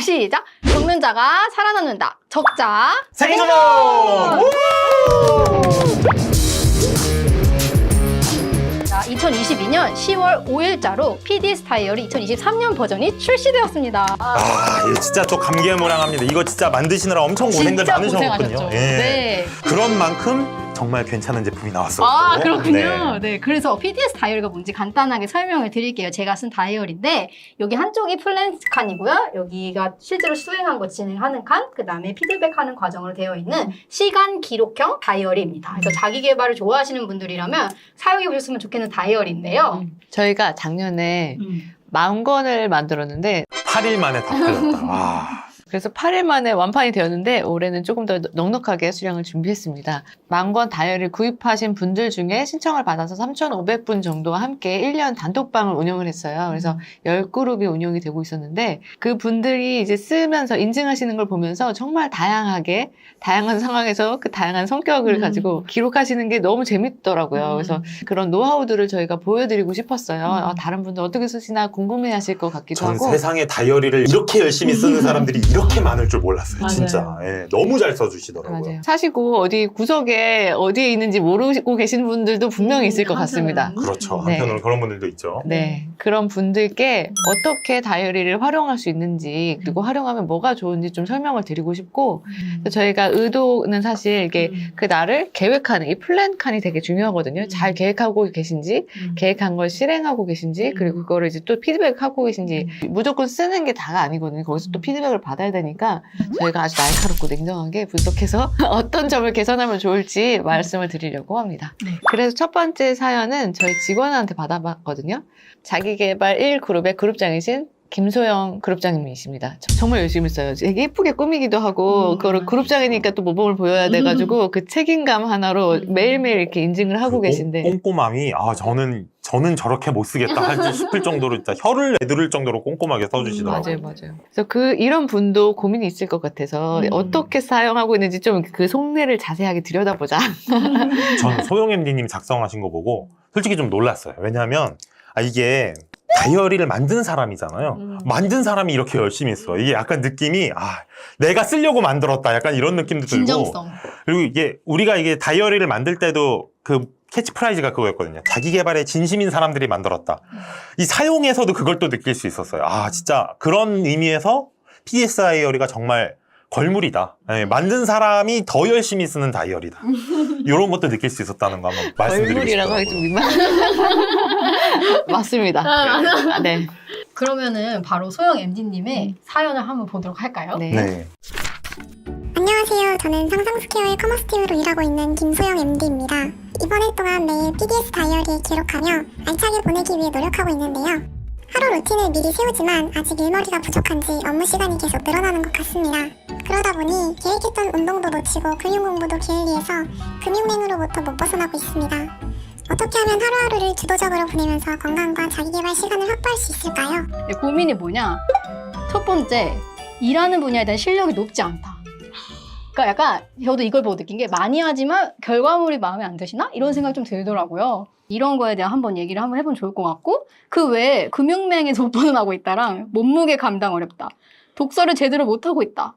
시작! 적는 자가 살아남는다. 적자 생존! 자, 2022년 10월 5일자로 PDS 다이어리 2023년 버전이 출시되었습니다. 이거 진짜 또 감개무량합니다. 이거 진짜 만드시느라 엄청 고생들 진짜 많으셨거든요. 고생하셨죠. 예. 네. 그런 만큼 정말 괜찮은 제품이 나왔어요. 아, 그렇군요. 네. 그래서 PDS 다이어리가 뭔지 간단하게 설명을 드릴게요. 제가 쓴 다이어리인데, 여기 한쪽이 플랜 칸이고요. 여기가 실제로 수행한 거 진행하는 칸, 그 다음에 피드백하는 과정으로 되어 있는 시간 기록형 다이어리입니다. 그래서 자기 개발을 좋아하시는 분들이라면 사용해 보셨으면 좋겠는 다이어리인데요. 저희가 작년에 40권을 만들었는데 8일 만에 다 팔렸다. 와. 그래서 8일 만에 완판이 되었는데 올해는 조금 더 넉넉하게 수량을 준비했습니다. 10,000권 다이어리를 구입하신 분들 중에 신청을 받아서 3,500분 정도와 함께 1년 단톡방을 운영을 했어요. 그래서 10그룹이 운영이 되고 있었는데 그 분들이 이제 쓰면서 인증하시는 걸 보면서 정말 다양한 상황에서 그 다양한 성격을 가지고 기록하시는 게 너무 재밌더라고요. 그래서 그런 노하우들을 저희가 보여드리고 싶었어요. 다른 분들 어떻게 쓰시나 궁금해 하실 것 같기도 전 하고. 세상에 다이어리를 이렇게 열심히 쓰는 사람들이 이렇게 많을 줄 몰랐어요. 맞아요. 진짜. 예, 너무 잘 써주시더라고요. 맞아요. 사시고 어디 구석에 어디에 있는지 모르고 계신 분들도 분명히 있을 것 같습니다. 그렇죠. 네. 한편으로 그런 분들도 있죠. 네. 그런 분들께 어떻게 다이어리를 활용할 수 있는지, 그리고 활용하면 뭐가 좋은지 좀 설명을 드리고 싶고, 그래서 저희가 의도는 사실 이게 그 날을 계획하는, 이 플랜 칸이 되게 중요하거든요. 잘 계획하고 계신지, 계획한 걸 실행하고 계신지, 그리고 그거를 이제 또 피드백하고 계신지, 무조건 쓰는 게 다가 아니거든요. 거기서 또 피드백을 받아야 되니까, 저희가 아주 날카롭고 냉정하게 분석해서 어떤 점을 개선하면 좋을지 말씀을 드리려고 합니다. 그래서 첫 번째 사연은 저희 직원한테 받아봤거든요. 자기개발 1그룹의 그룹장이신 김소영 그룹장님이십니다. 정말 열심히 써요. 되게 예쁘게 꾸미기도 하고, 그걸 그룹장이니까 또 모범을 보여야 돼가지고, 그 책임감 하나로 매일매일 이렇게 인증을 하고 계신데. 꼼꼼함이, 저는 저렇게 못 쓰겠다 싶을 정도로 진짜 혀를 내두를 정도로 꼼꼼하게 써주시더라고요. 맞아요. 그래서 이런 분도 고민이 있을 것 같아서, 어떻게 사용하고 있는지 좀 그 속내를 자세하게 들여다보자. 전 소영 MD님 작성하신 거 보고 솔직히 좀 놀랐어요. 왜냐하면, 이게 다이어리를 만든 사람이잖아요. 만든 사람이 이렇게 열심히 했어. 이게 약간 느낌이 내가 쓰려고 만들었다. 약간 이런 느낌도 들고. 진정성. 그리고 우리가 다이어리를 만들 때도 그 캐치프라이즈가 그거였거든요. 자기 개발에 진심인 사람들이 만들었다. 이 사용에서도 그걸 또 느낄 수 있었어요. 진짜 그런 의미에서 PDS 다이어리가 정말 걸물이다. 네, 만든 사람이 더 열심히 쓰는 다이어리다. 이런 것도 느낄 수 있었다는 거 한번 말씀드리고 걸물이라고 하기 좀 싶더라고요. 맞습니다. 네. 그러면은 바로 소영 MD님의 사연을 한번 보도록 할까요? 네. 네. 안녕하세요. 저는 상상스퀘어의 커머스팀으로 일하고 있는 김소영 MD입니다. 이번 해 동안 매일 PDS 다이어리에 기록하며 알차게 보내기 위해 노력하고 있는데요. 하루 루틴을 미리 세우지만 아직 일머리가 부족한지 업무 시간이 계속 늘어나는 것 같습니다. 그러다 보니 계획했던 운동도 놓치고 금융 공부도 게을리해서 금융냉으로부터 못 벗어나고 있습니다. 어떻게 하면 하루하루를 주도적으로 보내면서 건강과 자기개발 시간을 확보할 수 있을까요? 네, 고민이 뭐냐? 첫 번째, 일하는 분야에 대한 실력이 높지 않다. 그러니까 약간 저도 이걸 보고 느낀 게 많이 하지만 결과물이 마음에 안 드시나? 이런 생각이 좀 들더라고요. 이런 거에 대한 한번 얘기를 한번 해보면 좋을 것 같고, 그 외에 금융맹에서 못 벗어나고 있다랑 몸무게 감당 어렵다. 독서를 제대로 못하고 있다.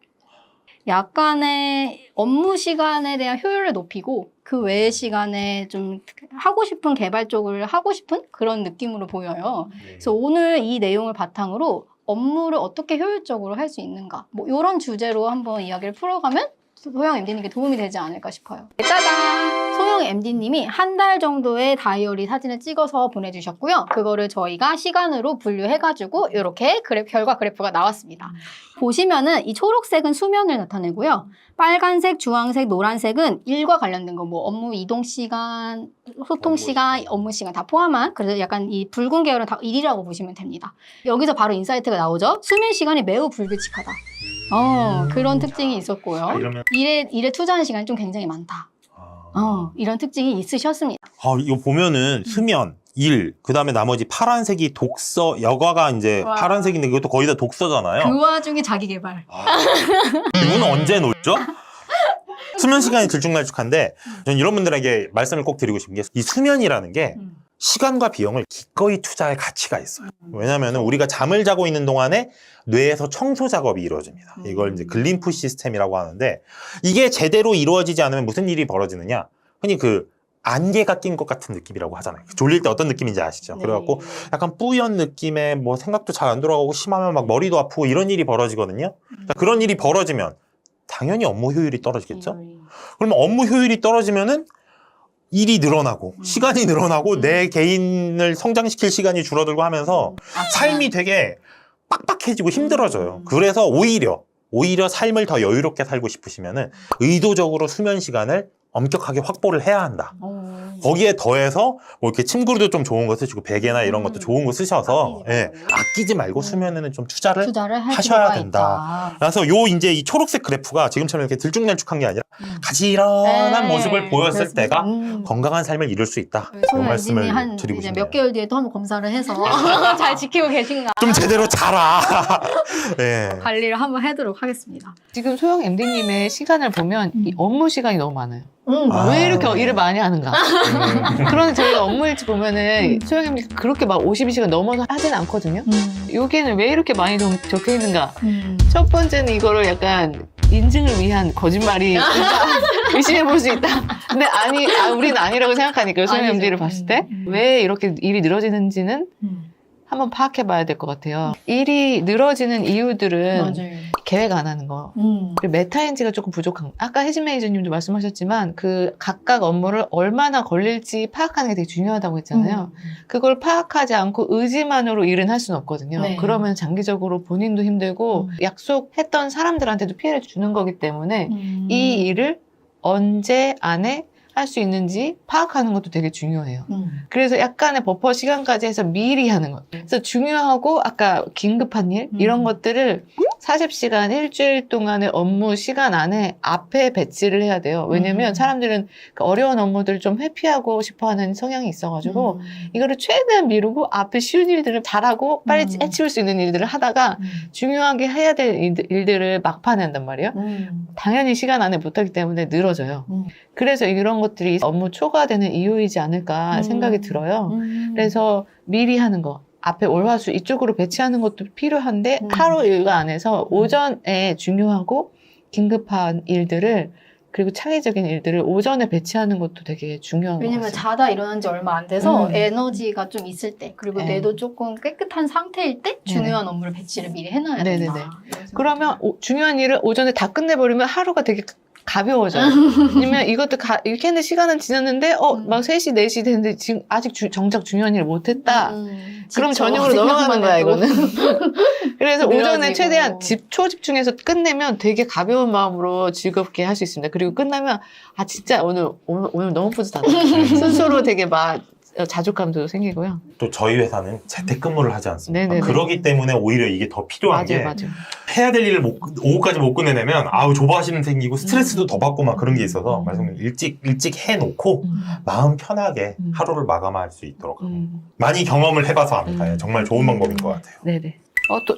약간의 업무 시간에 대한 효율을 높이고 그 외의 시간에 좀 하고 싶은 개발 쪽을 하고 싶은 그런 느낌으로 보여요. 그래서 오늘 이 내용을 바탕으로 업무를 어떻게 효율적으로 할 수 있는가, 뭐 이런 주제로 한번 이야기를 풀어가면 소영 MD님께 도움이 되지 않을까 싶어요. 짜잔! 소영 MD님이 한 달 정도의 다이어리 사진을 찍어서 보내주셨고요. 그거를 저희가 시간으로 분류해가지고 이렇게 결과 그래프가 나왔습니다. 보시면은 이 초록색은 수면을 나타내고요. 빨간색, 주황색, 노란색은 일과 관련된 거, 뭐 업무 이동 시간, 소통 시간, 업무 시간 다 포함한, 그래서 약간 이 붉은 계열은 다 일이라고 보시면 됩니다. 여기서 바로 인사이트가 나오죠. 수면 시간이 매우 불규칙하다. 그런 특징이 있었고요. 이러면 일에 투자하는 시간이 좀 굉장히 많다. 이런 특징이 있으셨습니다. 이거 보면은 수면, 일, 그 다음에 나머지 파란색이 독서, 여가가 이제 와. 파란색인데 그것도 거의 다 독서잖아요. 그 와중에 자기 개발. 이분은 언제 놀죠? 수면 시간이 들쭉날쭉한데 저는 이런 분들에게 말씀을 꼭 드리고 싶은 게 이 수면이라는 게 시간과 비용을 기꺼이 투자할 가치가 있어요. 왜냐하면 우리가 잠을 자고 있는 동안에 뇌에서 청소 작업이 이루어집니다. 이걸 이제 글림프 시스템이라고 하는데 이게 제대로 이루어지지 않으면 무슨 일이 벌어지느냐? 흔히 그 안개가 낀 것 같은 느낌이라고 하잖아요. 졸릴 때 어떤 느낌인지 아시죠? 네. 그래갖고 약간 뿌연 느낌에 뭐 생각도 잘 안 돌아가고 심하면 막 머리도 아프고 이런 일이 벌어지거든요. 자, 그런 일이 벌어지면 당연히 업무 효율이 떨어지겠죠? 그러면 업무 효율이 떨어지면은 일이 늘어나고 시간이 늘어나고 내 개인을 성장시킬 시간이 줄어들고 하면서 삶이 되게 빡빡해지고 힘들어져요. 그래서 오히려 삶을 더 여유롭게 살고 싶으시면은 의도적으로 수면 시간을 엄격하게 확보를 해야 한다. 거기에 더해서 뭐 이렇게 침구류도 좀 좋은 거 쓰시고 베개나 이런 것도 좋은 거 쓰셔서 아끼지 말고 수면에는 좀 투자를 하셔야 된다. 그래서 이제 이 초록색 그래프가 지금처럼 이렇게 들쭉날쭉한 게 아니라 가지런한 모습을 보였을 때가 건강한 삶을 이룰 수 있다. 이 말씀을 드리고 이제 싶네요. 몇 개월 뒤에 또 한번 검사를 해서 잘 지키고 계신가 좀 제대로 자라. 네. 관리를 한번 해도록 하겠습니다. 지금 소영 MD님의 시간을 보면 이 업무 시간이 너무 많아요. 아. 왜 이렇게 일을 많이 하는가? 그런데 저희가 업무 일지 보면은 소영 MD 그렇게 막 52시간 넘어서 하진 않거든요. 여기에는 왜 이렇게 많이 적혀 있는가? 첫 번째는 이거를 약간 인증을 위한 거짓말이 의심해 볼 수 있다. 근데 우리는 아니라고 생각하니까요. 소영 MD를 봤을 때 왜 이렇게 일이 늘어지는지는 한번 파악해 봐야 될 것 같아요. 일이 늘어지는 이유들은 맞아요. 계획 안 하는 거. 그리고 메타인지가 조금 부족한 거. 아까 혜진 매니저님도 말씀하셨지만 그 각각 업무를 얼마나 걸릴지 파악하는 게 되게 중요하다고 했잖아요. 그걸 파악하지 않고 의지만으로 일은 할 수는 없거든요. 네. 그러면 장기적으로 본인도 힘들고 약속했던 사람들한테도 피해를 주는 거기 때문에 이 일을 언제 안에 할 수 있는지 파악하는 것도 되게 중요해요. 그래서 약간의 버퍼 시간까지 해서 미리 하는 거. 그래서 중요하고 아까 긴급한 일 이런 것들을 40시간 일주일 동안의 업무 시간 안에 앞에 배치를 해야 돼요. 왜냐면 사람들은 그 어려운 업무들을 좀 회피하고 싶어하는 성향이 있어가지고 이거를 최대한 미루고 앞에 쉬운 일들을 잘하고 빨리 해치울 수 있는 일들을 하다가 중요하게 해야 될 일들을 막판에 한단 말이에요. 당연히 시간 안에 못하기 때문에 늘어져요. 그래서 이런 것들이 업무 초과되는 이유이지 않을까 생각이 들어요. 그래서 미리 하는 거. 앞에 월화수 이쪽으로 배치하는 것도 필요한데 하루 일과 안에서 오전에 중요하고 긴급한 일들을 그리고 창의적인 일들을 오전에 배치하는 것도 되게 중요한 것 같아요. 왜냐면 자다 일어난 지 얼마 안 돼서 에너지가 좀 있을 때 그리고 뇌도 조금 깨끗한 상태일 때 중요한 업무를 배치를 미리 해놔야 된다. 그러면 중요한 일을 오전에 다 끝내버리면 하루가 되게 가벼워져요. 왜냐면 이것도 이렇게 했는데 시간은 지났는데 막 3시, 4시 됐는데 지금 아직 정작 중요한 일을 못했다. 그럼 저녁으로 넘어가는 거야 이거는. 그래서 오전에 최대한 초집중해서 끝내면 되게 가벼운 마음으로 즐겁게 할 수 있습니다. 그리고 끝나면 진짜 오늘 너무 뿌듯하다. 스스로 되게 막 자족감도 생기고요. 또 저희 회사는 재택근무를 하지 않습니까? 네네네. 그러기 때문에 오히려 이게 더 필요한 게 맞아요. 해야 될 일을 오후까지 못 끝내내면 조바심은 생기고 스트레스도 더 받고 막 그런 게 있어서 일찍 해놓고 마음 편하게 하루를 마감할 수 있도록 많이 경험을 해봐서 압니다. 정말 좋은 방법인 것 같아요. 네네.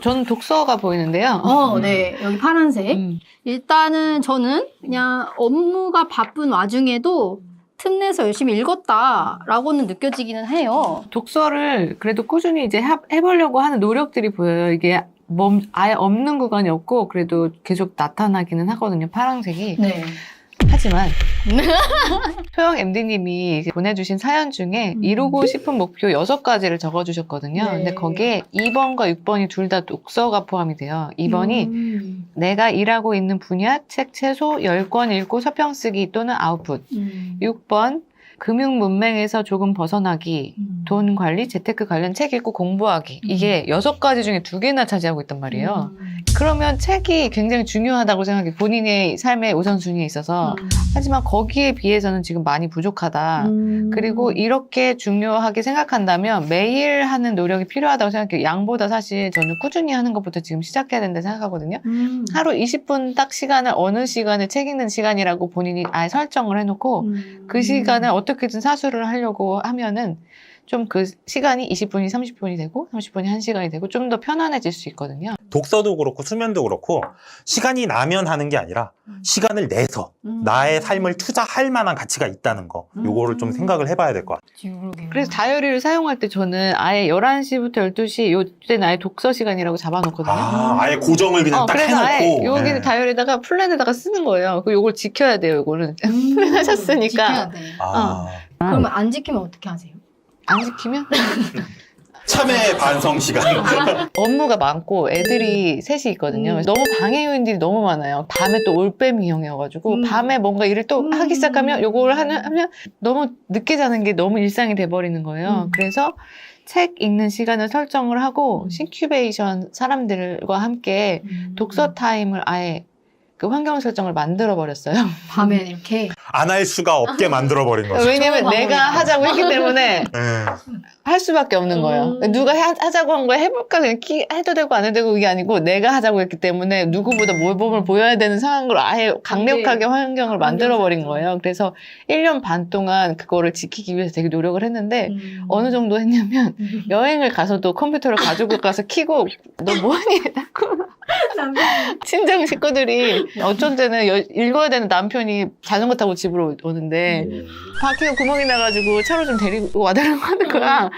저는 독서가 보이는데요. 네. 여기 파란색. 일단은 저는 그냥 업무가 바쁜 와중에도 틈내서 열심히 읽었다라고는 느껴지기는 해요. 독서를 그래도 꾸준히 이제 해보려고 하는 노력들이 보여요. 이게 아예 없는 구간이 없고 그래도 계속 나타나기는 하거든요. 파란색이. 네. 하지만 소영 MD님이 보내주신 사연 중에 이루고 싶은 목표 6가지를 적어주셨거든요. 네. 근데 거기에 2번과 6번이 둘 다 독서가 포함이 돼요. 2번이 내가 일하고 있는 분야 책 최소 10권 읽고 서평 쓰기 또는 아웃풋. 6번 금융 문맹에서 조금 벗어나기, 돈 관리, 재테크 관련 책 읽고 공부하기. 이게 6가지 중에 2개나 차지하고 있단 말이에요. 그러면 책이 굉장히 중요하다고 생각해요. 본인의 삶의 우선순위에 있어서. 하지만 거기에 비해서는 지금 많이 부족하다. 그리고 이렇게 중요하게 생각한다면 매일 하는 노력이 필요하다고 생각해요. 양보다 사실 저는 꾸준히 하는 것부터 지금 시작해야 된다 생각하거든요. 하루 20분 딱 시간을 어느 시간에 책 읽는 시간이라고 본인이 아예 설정을 해놓고 그 시간을 어떻게든 사수를 하려고 하면은 좀 그 시간이 20분이 30분이 되고 30분이 1시간이 되고 좀 더 편안해질 수 있거든요. 독서도 그렇고 수면도 그렇고 시간이 나면 하는 게 아니라 시간을 내서 나의 삶을 투자할 만한 가치가 있다는 거 요거를 좀 생각을 해봐야 될 것 같아요. 그래서 다이어리를 사용할 때 저는 아예 11시부터 12시 요때는 아예 독서 시간이라고 잡아놓거든요. 아예 고정을 그냥 딱 그래서 아예 해놓고 여기 네. 다이어리에다가 플랜에다가 쓰는 거예요. 그 요걸 지켜야 돼요. 요거는 플랜 하셨으니까. 지켜야 돼. 그러면 안 지키면 어떻게 하세요? 안 지키면 참회 반성 시간. 업무가 많고 애들이 셋이 있거든요. 너무 방해 요인들이 너무 많아요. 밤에 또 올빼미 형이어가지고 밤에 뭔가 일을 또 하기 시작하면 요걸 하면 너무 늦게 자는 게 너무 일상이 돼버리는 거예요. 그래서 책 읽는 시간을 설정을 하고 싱큐베이션 사람들과 함께 독서 타임을 아예 그 환경 설정을 만들어 버렸어요. 밤에 이렇게 안 할 수가 없게 만들어버린 거죠. 왜냐면 처음 내가 와보니까. 하자고 했기 때문에 네. 할 수밖에 없는 거예요. 누가 하자고 한 거 해볼까 그냥 해도 되고 안 해도 되고 이게 아니고 내가 하자고 했기 때문에 누구보다 모범을 보여야 되는 상황으로 아예 강력하게 환경을 만들어 버린 거예요. 그래서 1년 반 동안 그거를 지키기 위해서 되게 노력을 했는데 어느 정도 했냐면 여행을 가서도 컴퓨터를 가지고 가서 키고 너 뭐하니? 친정 식구들이 어쩐 때는 읽어야 되는 남편이 자전거 타고 집으로 오는데 바퀴가 구멍이 나가지고 차로 좀 데리고 와달라고 하는 거야.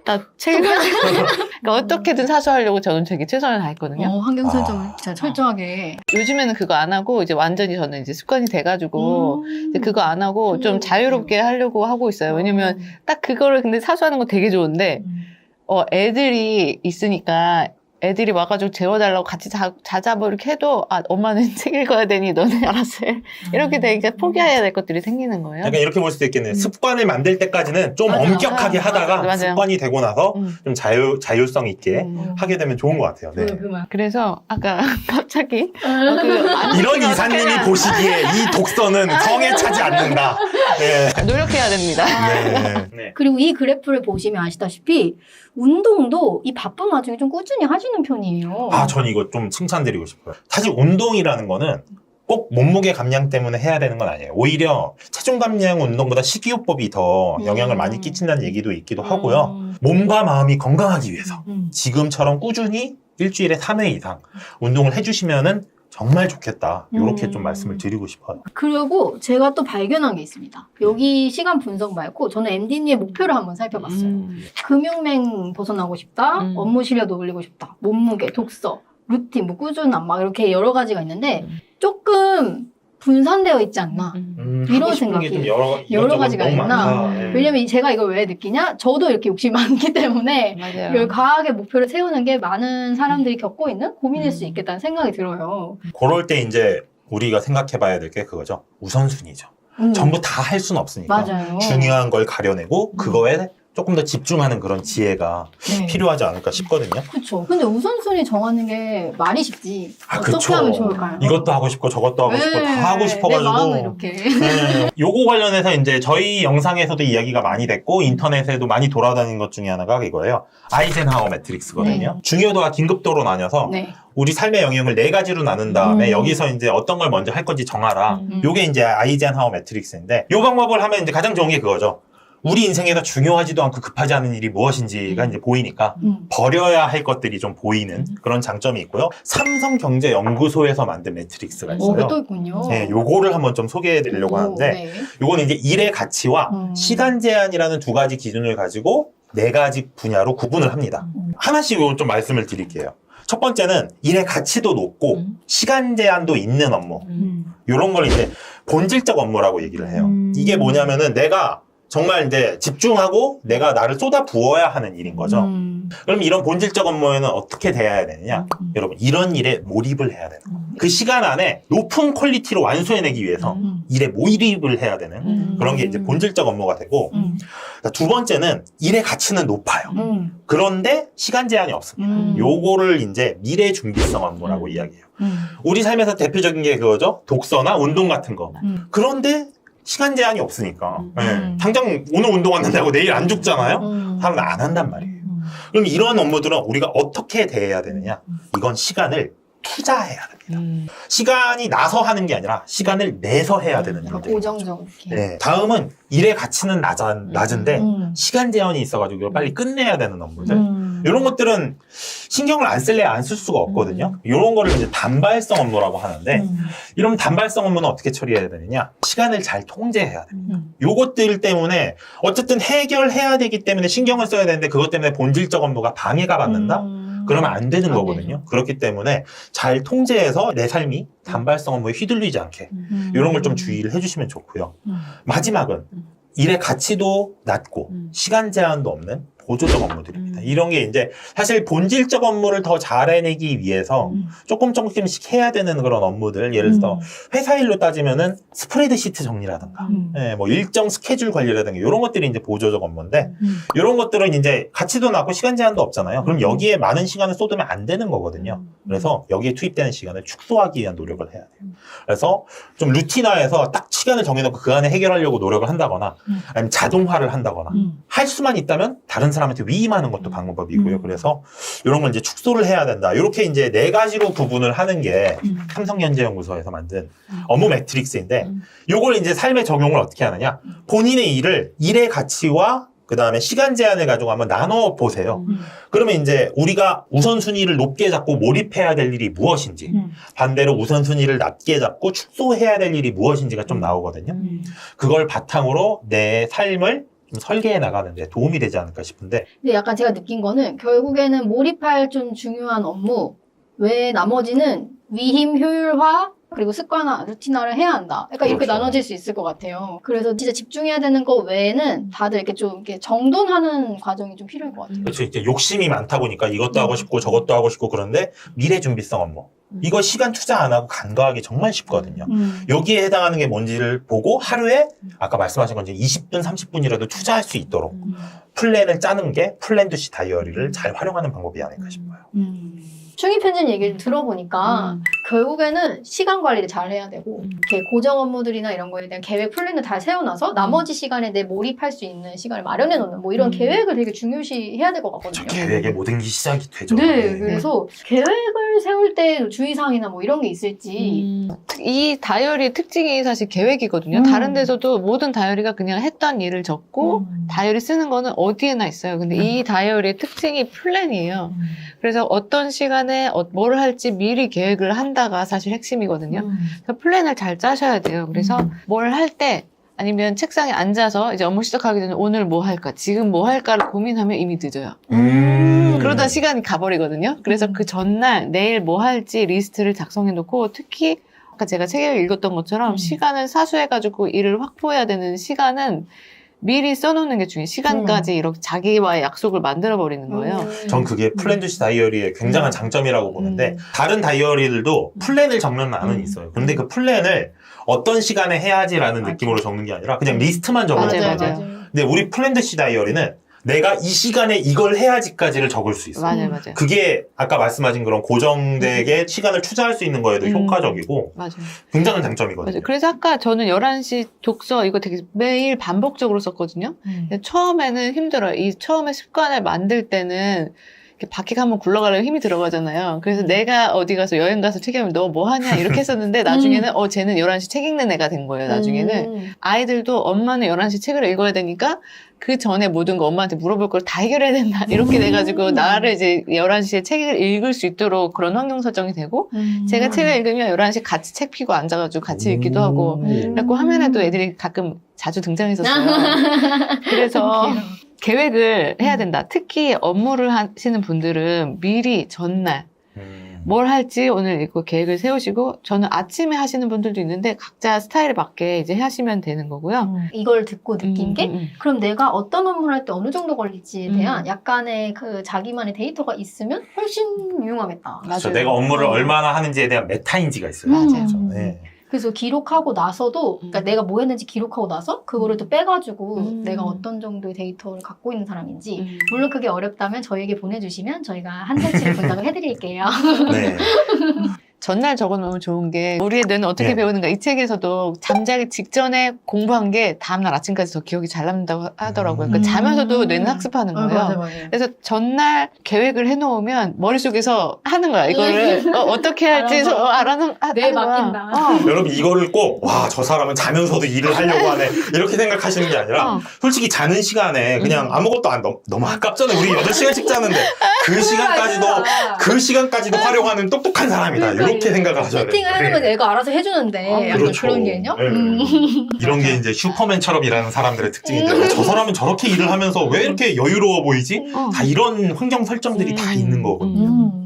나 책 읽어야지. 그러니까 어떻게든 사수하려고 저는 되게 최선을 다했거든요. 환경 설정을 진짜 철저하게. 요즘에는 그거 안 하고 이제 완전히 저는 이제 습관이 돼가지고 이제 그거 안 하고 좀 자유롭게 하려고 하고 있어요. 왜냐면 딱 그거를 근데 사수하는 거 되게 좋은데 애들이 있으니까 애들이 와가지고 재워달라고 같이 자자 뭐 이렇게 해도 엄마는 책 읽어야 되니 너네 알아서 해. 이렇게 되니까 포기해야 될 것들이 생기는 거예요. 약간 이렇게 볼 수도 있겠네요. 습관을 만들 때까지는 좀 맞아요. 엄격하게 하다가 맞아요. 습관이 되고 나서 좀 자율성 있게 하게 되면 좋은 것 같아요. 네. 그래서 아까 갑자기 이런 이사님이 보시기에 이 독서는 성에 차지 않는다. 네. 노력해야 됩니다. 네. 그리고 이 그래프를 보시면 아시다시피 운동도 이 바쁜 와중에 좀 꾸준히 하시는 편이에요. 전 이거 좀 칭찬드리고 싶어요. 사실 운동이라는 거는 꼭 몸무게 감량 때문에 해야 되는 건 아니에요. 오히려 체중 감량 운동보다 식이요법이 더 영향을 많이 끼친다는 얘기도 있기도 하고요. 몸과 마음이 건강하기 위해서 지금처럼 꾸준히 일주일에 3회 이상 운동을 해주시면은 정말 좋겠다. 이렇게 좀 말씀을 드리고 싶어요. 그리고 제가 또 발견한 게 있습니다. 여기 시간 분석 말고 저는 MD님의 목표를 한번 살펴봤어요. 금융맹 벗어나고 싶다, 업무 실력 올리고 싶다, 몸무게, 독서, 루틴, 뭐 꾸준함 막 이렇게 여러 가지가 있는데 조금 분산되어 있지 않나 이런 생각이 여러 가지가 있나. 왜냐면 제가 이걸 왜 느끼냐? 저도 이렇게 욕심이 많기 때문에 맞아요. 이걸 과하게 목표를 세우는 게 많은 사람들이 겪고 있는 고민일 수 있겠다는 생각이 들어요. 그럴 때 이제 우리가 생각해 봐야 될 게 그거죠. 우선순위죠. 전부 다 할 수는 없으니까. 맞아요. 중요한 걸 가려내고 그거에 조금 더 집중하는 그런 지혜가 네. 필요하지 않을까 싶거든요. 그렇죠. 근데 우선순위 정하는 게 말이 쉽지. 어떻게 그쵸. 하면 좋을까요? 이것도 하고 싶고 저것도 하고 싶고 다 하고 내 싶어가지고. 마음은 이렇게. 네. 요거 관련해서 이제 저희 영상에서도 이야기가 많이 됐고 인터넷에도 많이 돌아다닌 것 중에 하나가 이거예요. 아이젠하워 매트릭스거든요. 중요도와 긴급도로 나뉘어서 네. 우리 삶의 영역을 4가지로 나눈 다음에 여기서 이제 어떤 걸 먼저 할 건지 정하라. 요게 이제 아이젠하워 매트릭스인데 요 방법을 하면 이제 가장 좋은 게 그거죠. 우리 인생에서 중요하지도 않고 급하지 않은 일이 무엇인지가 이제 보이니까 버려야 할 것들이 좀 보이는 그런 장점이 있고요. 삼성경제연구소에서 만든 매트릭스가 있어요. 그것도 있군요. 네, 요거를 한번 좀 소개해 드리려고 하는데 네. 요거는 이제 일의 가치와 시간 제한이라는 2가지 기준을 가지고 4가지 분야로 구분을 합니다. 하나씩 요거 좀 말씀을 드릴게요. 첫 번째는 일의 가치도 높고 시간 제한도 있는 업무. 요런 걸 이제 본질적 업무라고 얘기를 해요. 이게 뭐냐면은 내가 정말 이제 집중하고 내가 나를 쏟아 부어야 하는 일인 거죠. 그럼 이런 본질적 업무에는 어떻게 돼야 되느냐? 여러분, 이런 일에 몰입을 해야 되는 거예요. 그 시간 안에 높은 퀄리티로 완수해내기 위해서 일에 몰입을 해야 되는 그런 게 이제 본질적 업무가 되고, 두 번째는 일의 가치는 높아요. 그런데 시간 제한이 없습니다. 요거를 이제 미래 준비성 업무라고 이야기해요. 우리 삶에서 대표적인 게 그거죠. 독서나 운동 같은 거. 그런데 시간 제한이 없으니까. 네. 당장 오늘 운동 왔는다고 내일 안 죽잖아요? 사람은 안 한단 말이에요. 그럼 이런 업무들은 우리가 어떻게 대해야 되느냐? 이건 시간을 투자해야 됩니다. 시간이 나서 하는 게 아니라 시간을 내서 해야 되는 약간 일들. 고정적으로 이렇게. 네. 다음은 일의 가치는 낮은데 시간 제한이 있어가지고 이걸 빨리 끝내야 되는 업무들. 이런 것들은 신경을 안 쓸래 안 쓸 수가 없거든요. 이런 거를 이제 단발성 업무라고 하는데 이런 단발성 업무는 어떻게 처리해야 되느냐? 시간을 잘 통제해야 됩니다. 요것들 때문에 어쨌든 해결해야 되기 때문에 신경을 써야 되는데 그것 때문에 본질적 업무가 방해가 받는다? 그러면 안 되는 거거든요. 그렇기 때문에 잘 통제해서 내 삶이 단발성 업무에 휘둘리지 않게 이런 걸 좀 주의를 해주시면 좋고요. 마지막은 일의 가치도 낮고 시간 제한도 없는 보조적 업무들입니다. 이런 게 이제 사실 본질적 업무를 더 잘 해내기 위해서 조금씩 해야 되는 그런 업무들, 예를 들어서 회사 일로 따지면은 스프레드시트 정리라든가 예, 뭐 일정 스케줄 관리라든가 이런 것들이 이제 보조적 업무인데 이런 것들은 이제 가치도 낮고 시간 제한도 없잖아요. 그럼 여기에 많은 시간을 쏟으면 안 되는 거거든요. 그래서 여기에 투입되는 시간을 축소하기 위한 노력을 해야 돼요. 그래서 좀 루틴화해서 딱 시간을 정해놓고 그 안에 해결하려고 노력을 한다거나 아니면 자동화를 한다거나 할 수만 있다면 다른 사람한테 위임하는 것도 방법이고요. 그래서 이런 걸 이제 축소를 해야 된다. 이렇게 이제 4가지로 구분을 하는 게 삼성현재연구소에서 만든 업무 매트릭스인데 요걸 이제 삶에 적용을 어떻게 하느냐. 본인의 일의 가치와 그 다음에 시간 제한을 가지고 한번 나눠 보세요. 그러면 이제 우리가 우선순위를 높게 잡고 몰입해야 될 일이 무엇인지, 반대로 우선순위를 낮게 잡고 축소해야 될 일이 무엇인지가 좀 나오거든요. 그걸 바탕으로 내 삶을 좀 설계해 나가는 데 도움이 되지 않을까 싶은데. 근데 약간 제가 느낀 거는 결국에는 몰입할 좀 중요한 업무 외에 나머지는 위임 효율화 그리고 습관화, 루틴화를 해야 한다. 약간 이렇게 그렇죠. 나눠질 수 있을 것 같아요. 그래서 진짜 집중해야 되는 거 외에는 다들 이렇게 좀 이렇게 정돈하는 과정이 좀 필요할 것 같아요. 그렇죠. 이제 욕심이 많다 보니까 이것도 하고 싶고 저것도 하고 싶고 그런데 미래 준비성 업무. 이거 시간 투자 안 하고 간과하기 정말 쉽거든요. 여기에 해당하는 게 뭔지를 보고 하루에 아까 말씀하신 건 이제 20분, 30분이라도 투자할 수 있도록 플랜을 짜는 게 플랜두시 다이어리를 잘 활용하는 방법이 아닐까 싶어요. 충의 편집 얘기를 들어보니까 결국에는 시간 관리를 잘 해야 되고 이렇게 고정 업무들이나 이런 거에 대한 계획 플랜을 잘 세워놔서 나머지 시간에 내 몰입할 수 있는 시간을 마련해 놓는 뭐 이런 계획을 되게 중요시 해야 될 것 같거든요. 저 계획에 모든 게 시작이 되죠. 네, 그래서 계획을 세울 때 주의사항이나 뭐 이런 게 있을지. 이 다이어리의 특징이 사실 계획이거든요. 다른 데서도 모든 다이어리가 그냥 했던 일을 적고 다이어리 쓰는 거는 어디에나 있어요. 근데 이 다이어리의 특징이 플랜이에요. 그래서 어떤 시간에 뭘 할지 미리 계획을 한다가 사실 핵심이거든요. 그래서 플랜을 잘 짜셔야 돼요. 그래서 뭘 할 때 아니면 책상에 앉아서 이제 업무 시작하기 전에 오늘 뭐 할까, 지금 뭐 할까를 고민하면 이미 늦어요. 그러다 시간이 가버리거든요. 그래서 그 전날 내일 뭐 할지 리스트를 작성해 놓고 특히 아까 제가 책을 읽었던 것처럼 시간을 사수해가지고 일을 확보해야 되는 시간은 미리 써놓는 게 중요해요. 시간까지 이렇게 자기와의 약속을 만들어버리는 거예요. 전 그게 플랜두시 다이어리의 굉장한 장점이라고 보는데 다른 다이어리들도 플랜을 적는 안은 있어요. 근데 그 플랜을 어떤 시간에 해야지라는 느낌으로 적는 게 아니라 그냥 리스트만 적는 맞아요, 거예요. 맞아요. 근데 우리 플랜두시 다이어리는 내가 이 시간에 이걸 해야지까지를 적을 수 있어요. 맞아요, 맞아요. 그게 아까 말씀하신 그런 고정되게 시간을 투자할 수 있는 거에도 효과적이고 맞아요. 굉장한 장점이거든요. 맞아요. 그래서 아까 저는 11시 독서 이거 되게 매일 반복적으로 썼거든요. 근데 처음에는 힘들어요. 이 처음에 습관을 만들 때는 이렇게 바퀴가 한번 굴러가려면 힘이 들어가잖아요. 그래서 내가 어디 가서 여행 가서 책 읽으면 너 뭐 하냐 이렇게 했었는데 나중에는 쟤는 11시 책 읽는 애가 된 거예요. 나중에는 아이들도 엄마는 11시 책을 읽어야 되니까 그 전에 모든 거 엄마한테 물어볼 걸 다 해결해야 된다. 이렇게 돼가지고 나를 이제 11시에 책을 읽을 수 있도록 그런 환경 설정이 되고 제가 책을 읽으면 11시에 같이 책 피고 앉아가지고 같이 읽기도 하고 그래갖고 화면에도 애들이 가끔 자주 등장했었어요. 그래서 계획을 해야 된다. 특히 업무를 하시는 분들은 미리 전날 뭘 할지 오늘 이거 계획을 세우시고 저는 아침에 하시는 분들도 있는데 각자 스타일에 맞게 이제 하시면 되는 거고요. 이걸 듣고 느낀 게 그럼 내가 어떤 업무를 할 때 어느 정도 걸릴지에 대한 약간의 그 자기만의 데이터가 있으면 훨씬 유용하겠다. 그렇죠. 내가 업무를 얼마나 하는지에 대한 메타인지가 있어요. 맞아요. 그렇죠. 네. 그래서 기록하고 나서도 그러니까 내가 뭐 했는지 기록하고 나서 그거를 또 빼가지고 내가 어떤 정도의 데이터를 갖고 있는 사람인지 물론 그게 어렵다면 저희에게 보내주시면 저희가 한 달치를 분석을 해드릴게요. 네. 전날 적어놓으면 좋은 게 우리의 뇌는 어떻게 네. 배우는가 이 책에서도 잠자기 직전에 공부한 게 다음날 아침까지 더 기억이 잘 남는다고 하더라고요. 그러니까 자면서도 뇌는 학습하는 거예요. 맞아요. 그래서 전날 계획을 해놓으면 머릿속에서 하는 거야. 이거를 어떻게 할지 하는 뇌에 거야. 맡긴다. 여러분 이거를 꼭 와 저 사람은 자면서도 일을 하려고 하네 이렇게 생각하시는 게 아니라 솔직히 자는 시간에 그냥 아무것도 안 너무 아깝잖아요. 우리 8시간씩 자는데 그 시간까지도 활용하는 똑똑한 사람이다. 이렇게 생각을 하셔야 돼요. 세팅을 하는 건 애가 알아서 해주는데 약간 그렇죠. 그런 개념? 네. 이런 게 이제 슈퍼맨처럼 일하는 사람들의 특징인데 저 사람은 저렇게 일을 하면서 왜 이렇게 여유로워 보이지? 다 이런 환경 설정들이 다 있는 거거든요.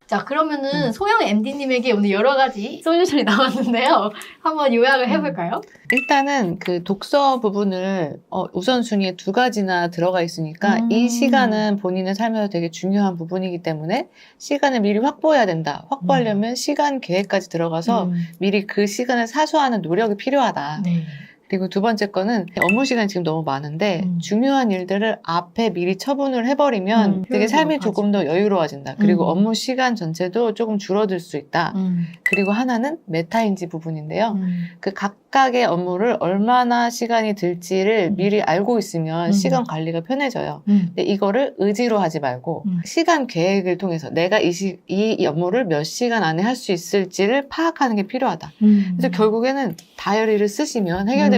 자, 그러면은 소영 MD님에게 오늘 여러 가지 솔루션이 나왔는데요. 한번 요약을 해볼까요? 일단은 그 독서 부분을 우선순위에 2가지나 들어가 있으니까 이 시간은 본인의 삶에서 되게 중요한 부분이기 때문에 시간을 미리 확보해야 된다. 확보하려면 시간 계획까지 들어가서 미리 그 시간을 사수하는 노력이 필요하다. 네. 그리고 2번째 거는 업무 시간이 지금 너무 많은데 중요한 일들을 앞에 미리 처분을 해버리면 되게 삶이 효율도 조금 더 여유로워진다. 그리고 업무 시간 전체도 조금 줄어들 수 있다. 그리고 하나는 메타인지 부분인데요. 그 각각의 업무를 얼마나 시간이 들지를 미리 알고 있으면 시간 관리가 편해져요. 근데 이거를 의지로 하지 말고 시간 계획을 통해서 내가 이 업무를 몇 시간 안에 할 수 있을지를 파악하는 게 필요하다. 그래서 결국에는 다이어리를 쓰시면 해결됩니다.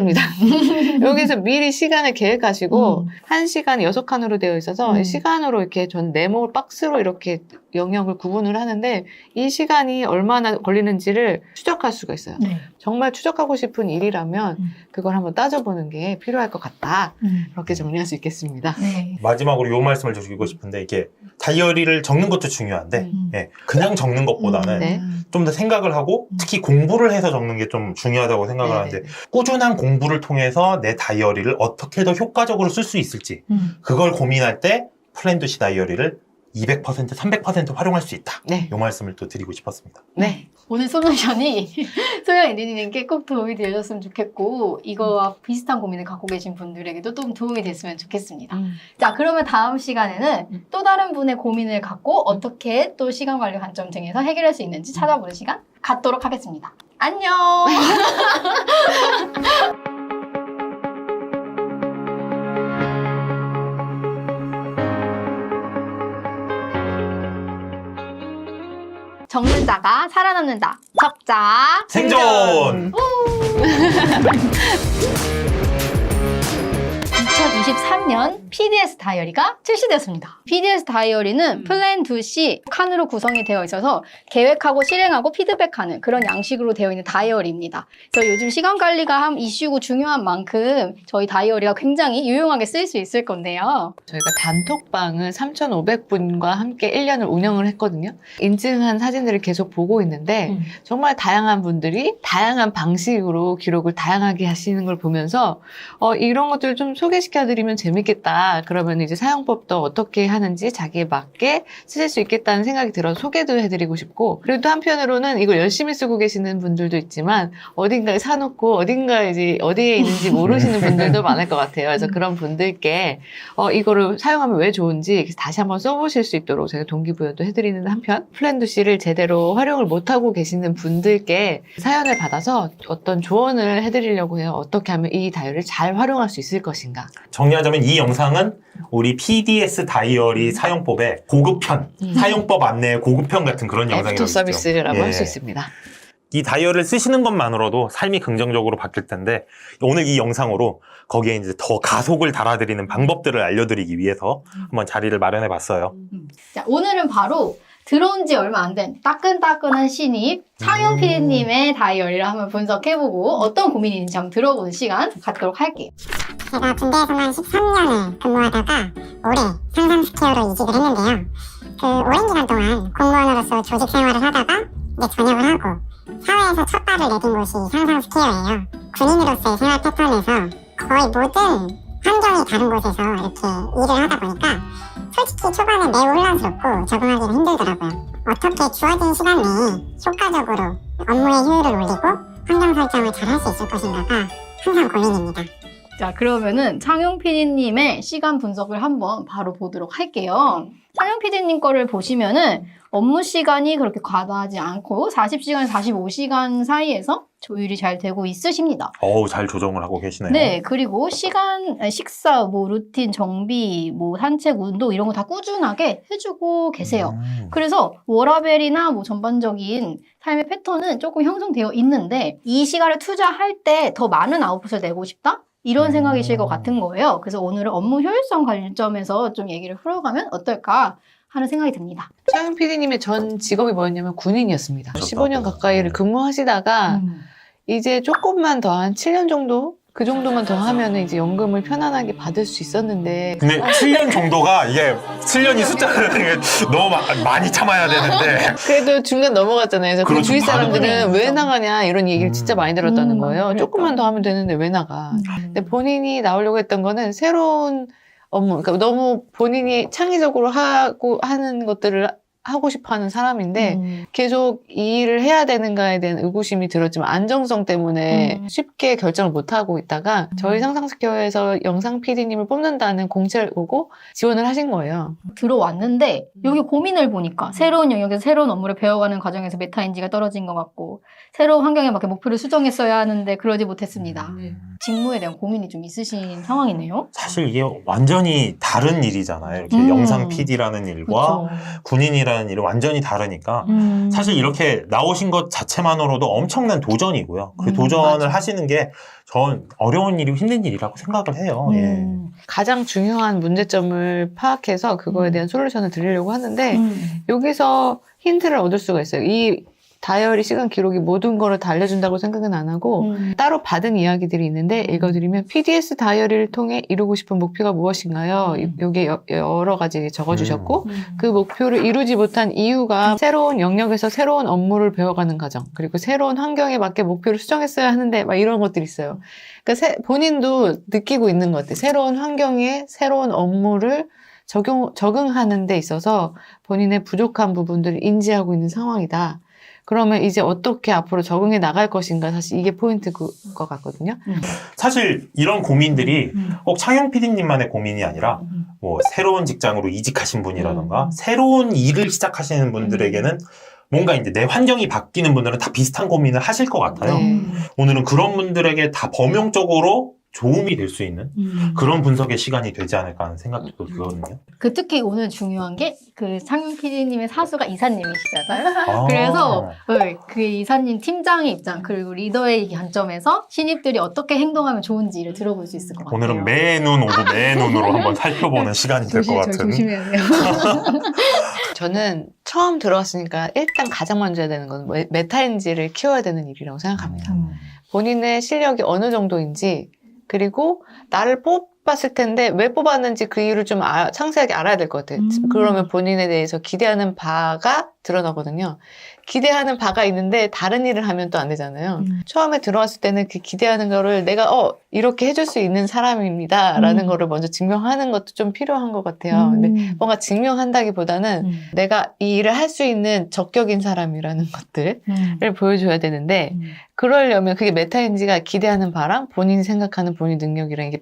여기서 미리 시간을 계획하시고 1시간 6칸으로 되어 있어서 이 시간으로 이렇게 전 네모 박스로 이렇게 영역을 구분을 하는데 이 시간이 얼마나 걸리는지를 추적할 수가 있어요. 네. 정말 추적하고 싶은 일이라면 그걸 한번 따져보는 게 필요할 것 같다. 그렇게 정리할 수 있겠습니다. 네. 마지막으로 요 말씀을 드리고 싶은데 이게 다이어리를 적는 것도 중요한데 예, 그냥 적는 것보다는 네. 좀 더 생각을 하고 특히 공부를 해서 적는 게 좀 중요하다고 생각을 하는데 꾸준한 공부를 통해서 내 다이어리를 어떻게 더 효과적으로 쓸 수 있을지 그걸 고민할 때 플랜2시 다이어리를 200%, 300% 활용할 수 있다. 네. 이 말씀을 또 드리고 싶었습니다. 네. 오늘 솔루션이 소영 MD님께 꼭 도움이 되셨으면 좋겠고 이거와 비슷한 고민을 갖고 계신 분들에게도 좀 도움이 됐으면 좋겠습니다. 자, 그러면 다음 시간에는 또 다른 분의 고민을 갖고 어떻게 또 시간 관리 관점 등에서 해결할 수 있는지 찾아보는 시간 갖도록 하겠습니다. 안녕! 적는 자가 살아남는다. 적자 생존! 2023년 PDS 다이어리가 출시되었습니다. PDS 다이어리는 플랜2시 칸으로 구성이 되어 있어서 계획하고 실행하고 피드백하는 그런 양식으로 되어 있는 다이어리입니다. 그래서 요즘 시간 관리가 한 이슈고 중요한 만큼 저희 다이어리가 굉장히 유용하게 쓰일 수 있을 건데요. 저희가 단톡방을 3,500분과 함께 1년을 운영을 했거든요. 인증한 사진들을 계속 보고 있는데 정말 다양한 분들이 다양한 방식으로 기록을 다양하게 하시는 걸 보면서 이런 것들을 좀 소개시켜드리면 재밌겠다. 그러면 이제 사용법도 어떻게 하는지 자기에 맞게 쓰실 수 있겠다는 생각이 들어서 소개도 해드리고 싶고 그리고 또 한편으로는 이걸 열심히 쓰고 계시는 분들도 있지만 어딘가에 사놓고 어딘가에 이제 어디에 있는지 모르시는 분들도 많을 것 같아요. 그래서 그런 분들께 이거를 사용하면 왜 좋은지 다시 한번 써보실 수 있도록 제가 동기부여도 해드리는 한편 플랜2C를 제대로 활용을 못하고 계시는 분들께 사연을 받아서 어떤 조언을 해드리려고 해요. 어떻게 하면 이 다이어리를 잘 활용할 수 있을 것인가. 정리하자면 이 영상은 우리 PDS 다이어리 사용법의 고급편, 사용법 안내의 고급편 같은 그런 영상이라고 애프터 서비스라고 예. 할 수 있습니다. 이 다이어리를 쓰시는 것만으로도 삶이 긍정적으로 바뀔 텐데 오늘 이 영상으로 거기에 이제 더 가속을 달아드리는 방법들을 알려드리기 위해서 한번 자리를 마련해 봤어요. 자, 오늘은 바로 들어온 지 얼마 안 된 따끈따끈한 신입 차용 PD님의 다이어리를 한번 분석해보고 어떤 고민이 있는지 한번 들어보는 시간 갖도록 할게요. 제가 군대에서만 13년을 근무하다가 올해 상상스퀘어로 이직을 했는데요. 그 오랜 기간 동안 공무원으로서 조직 생활을 하다가 이제 전역을 하고 사회에서 첫 발을 내딘 곳이 상상스퀘어예요. 군인으로서의 생활 패턴에서 거의 모든 환경이 다른 곳에서 이렇게 일을 하다 보니까 솔직히 초반에 매우 혼란스럽고 적응하기는 힘들더라고요. 어떻게 주어진 시간 내에 효과적으로 업무의 효율을 올리고 환경 설정을 잘 할 수 있을 것인가가 항상 고민입니다. 자, 그러면은 창용 PD님의 시간 분석을 한번 바로 보도록 할게요. 창용 PD님 거를 보시면은 업무 시간이 그렇게 과다하지 않고 40시간, 45시간 사이에서 조율이 잘 되고 있으십니다. 잘 조정을 하고 계시네요. 네, 그리고 식사, 루틴, 정비, 산책, 운동 이런 거 다 꾸준하게 해주고 계세요. 그래서 워라밸이나 전반적인 삶의 패턴은 조금 형성되어 있는데 이 시간을 투자할 때 더 많은 아웃풋을 내고 싶다? 이런 생각이실 것 같은 거예요. 그래서 오늘은 업무 효율성 관점에서 좀 얘기를 풀어가면 어떨까 하는 생각이 듭니다. 창용 PD님의 전 직업이 뭐였냐면 군인이었습니다. 좋다. 15년 가까이를 근무하시다가 이제 조금만 더 한 7년 정도? 그 정도만 더 하면 이제 연금을 편안하게 받을 수 있었는데 근데 7년 정도가 이게 7년이 숫자는 너무 많이 참아야 되는데 그래도 중간 넘어갔잖아요. 그래서 그 그렇죠. 주위 사람들은 반응이 왜 있죠. 나가냐 이런 얘기를 진짜 많이 들었다는 거예요. 그러니까. 조금만 더 하면 되는데 왜 나가. 근데 본인이 나오려고 했던 거는 새로운 업무, 그러니까 너무 본인이 창의적으로 하는 것들을 하고 싶어 하는 사람인데 계속 이 일을 해야 되는가에 대한 의구심이 들었지만 안정성 때문에 쉽게 결정을 못 하고 있다가 저희 상상스퀘어에서 영상 PD님을 뽑는다는 공지를 보고 지원을 하신 거예요. 들어왔는데 여기 고민을 보니까 새로운 영역에서 새로운 업무를 배워가는 과정에서 메타인지가 떨어진 것 같고 새로운 환경에 맞게 목표를 수정했어야 하는데 그러지 못했습니다. 직무에 대한 고민이 좀 있으신 상황이네요. 사실 이게 완전히 다른 일이잖아요. 이렇게 영상 PD라는 일과 그렇죠. 군인이라는 일은 완전히 다르니까 사실 이렇게 나오신 것 자체만으로도 엄청난 도전이고요. 그 도전을 맞아. 하시는 게 전 어려운 일이고 힘든 일이라고 생각을 해요. 예. 가장 중요한 문제점을 파악해서 그거에 대한 솔루션을 드리려고 하는데 여기서 힌트를 얻을 수가 있어요. 이 다이어리 시간 기록이 모든 거를 다 알려준다고 생각은 안 하고 따로 받은 이야기들이 있는데 읽어드리면 PDS 다이어리를 통해 이루고 싶은 목표가 무엇인가요? 여기에 여러 가지 적어주셨고 그 목표를 이루지 못한 이유가 새로운 영역에서 새로운 업무를 배워가는 과정 그리고 새로운 환경에 맞게 목표를 수정했어야 하는데 막 이런 것들이 있어요. 그러니까 본인도 느끼고 있는 것 같아요. 새로운 환경에 새로운 업무를 적응하는 데 있어서 본인의 부족한 부분들을 인지하고 있는 상황이다. 그러면 이제 어떻게 앞으로 적응해 나갈 것인가 사실 이게 포인트인 것 같거든요. 사실 이런 고민들이 꼭 창용 PD님만의 고민이 아니라 새로운 직장으로 이직하신 분이라던가 새로운 일을 시작하시는 분들에게는 뭔가 이제 내 환경이 바뀌는 분들은 다 비슷한 고민을 하실 것 같아요. 오늘은 그런 분들에게 다 범용적으로 도움이 될 수 있는 그런 분석의 시간이 되지 않을까 하는 생각도 들거든요. 특히 오늘 중요한 게 창용 PD님의 사수가 이사님이시잖아요. 그래서 그 이사님 팀장의 입장 그리고 리더의 관점에서 신입들이 어떻게 행동하면 좋은지를 들어볼 수 있을 것 같아요. 오늘은 매눈 오브 매눈으로 한번 살펴보는 시간이 될 것 같은. 조심해야 돼요. 저는 처음 들어왔으니까 일단 가장 먼저 해야 되는 건 메타인지를 키워야 되는 일이라고 생각합니다. 본인의 실력이 어느 정도인지 그리고 나를 뽑았을 텐데 왜 뽑았는지 그 이유를 좀 상세하게 알아야 될 것 같아요. 그러면 본인에 대해서 기대하는 바가 드러나거든요. 기대하는 바가 있는데 다른 일을 하면 또 안 되잖아요. 처음에 들어왔을 때는 그 기대하는 거를 내가 이렇게 해줄 수 있는 사람입니다 라는 거를 먼저 증명하는 것도 좀 필요한 것 같아요. 근데 뭔가 증명한다기보다는 내가 이 일을 할 수 있는 적격인 사람이라는 것들을 보여줘야 되는데 그러려면 그게 메타인지가 기대하는 바랑 본인이 생각하는 본인 능력이랑 이게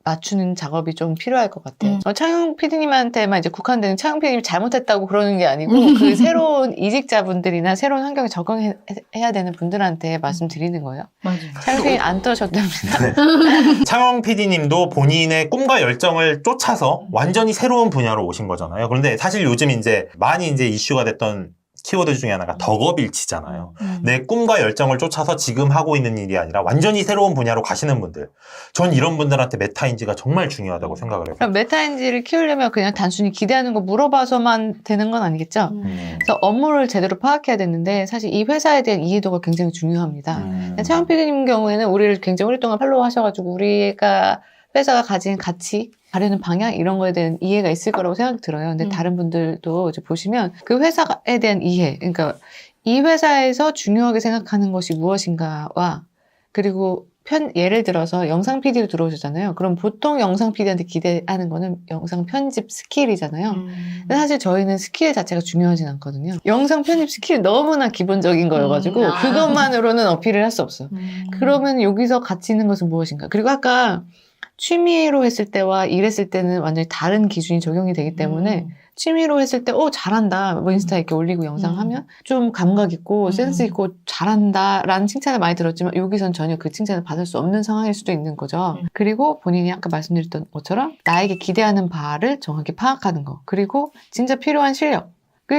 맞추는 작업이 좀 필요할 것 같아요. 창용 PD님한테만 이제 국한되는 창용 PD님이 잘못했다고 그러는 게 아니고 그 새로운 이직자분들이나 새로운 환경에 적응해야 되는 분들한테 말씀드리는 거예요. 맞아요. 창용 PD님 안 떠셨답니다. 네. 창용 PD님도 본인의 꿈과 열정을 쫓아서 완전히 새로운 분야로 오신 거잖아요. 그런데 사실 요즘 이제 많이 이제 이슈가 됐던 키워드 중에 하나가 덕업일치잖아요. 내 꿈과 열정을 쫓아서 지금 하고 있는 일이 아니라 완전히 새로운 분야로 가시는 분들. 전 이런 분들한테 메타인지가 정말 중요하다고 생각을 해요. 그럼 메타인지를 키우려면 그냥 단순히 기대하는 거 물어봐서만 되는 건 아니겠죠? 그래서 업무를 제대로 파악해야 되는데 사실 이 회사에 대한 이해도가 굉장히 중요합니다. 창용 PD님 경우에는 우리를 굉장히 오랫동안 팔로우 하셔가지고 우리가 회사가 가진 가치, 가려는 방향 이런 거에 대한 이해가 있을 거라고 생각이 들어요. 근데 다른 분들도 이제 보시면 그 회사에 대한 이해, 그러니까 이 회사에서 중요하게 생각하는 것이 무엇인가와 그리고 예를 들어서 영상 PD로 들어오셨잖아요. 그럼 보통 영상 PD한테 기대하는 거는 영상 편집 스킬이잖아요. 근데 사실 저희는 스킬 자체가 중요하진 않거든요. 영상 편집 스킬이 너무나 기본적인 거여가지고 그것만으로는 어필을 할 수 없어요. 그러면 여기서 가치 있는 것은 무엇인가? 그리고 아까 취미로 했을 때와 일했을 때는 완전히 다른 기준이 적용이 되기 때문에 취미로 했을 때, 잘한다. 뭐 인스타에 이렇게 올리고 영상 하면 좀 감각 있고 센스 있고 잘한다라는 칭찬을 많이 들었지만 여기선 전혀 그 칭찬을 받을 수 없는 상황일 수도 있는 거죠. 그리고 본인이 아까 말씀드렸던 것처럼 나에게 기대하는 바를 정확히 파악하는 거. 그리고 진짜 필요한 실력을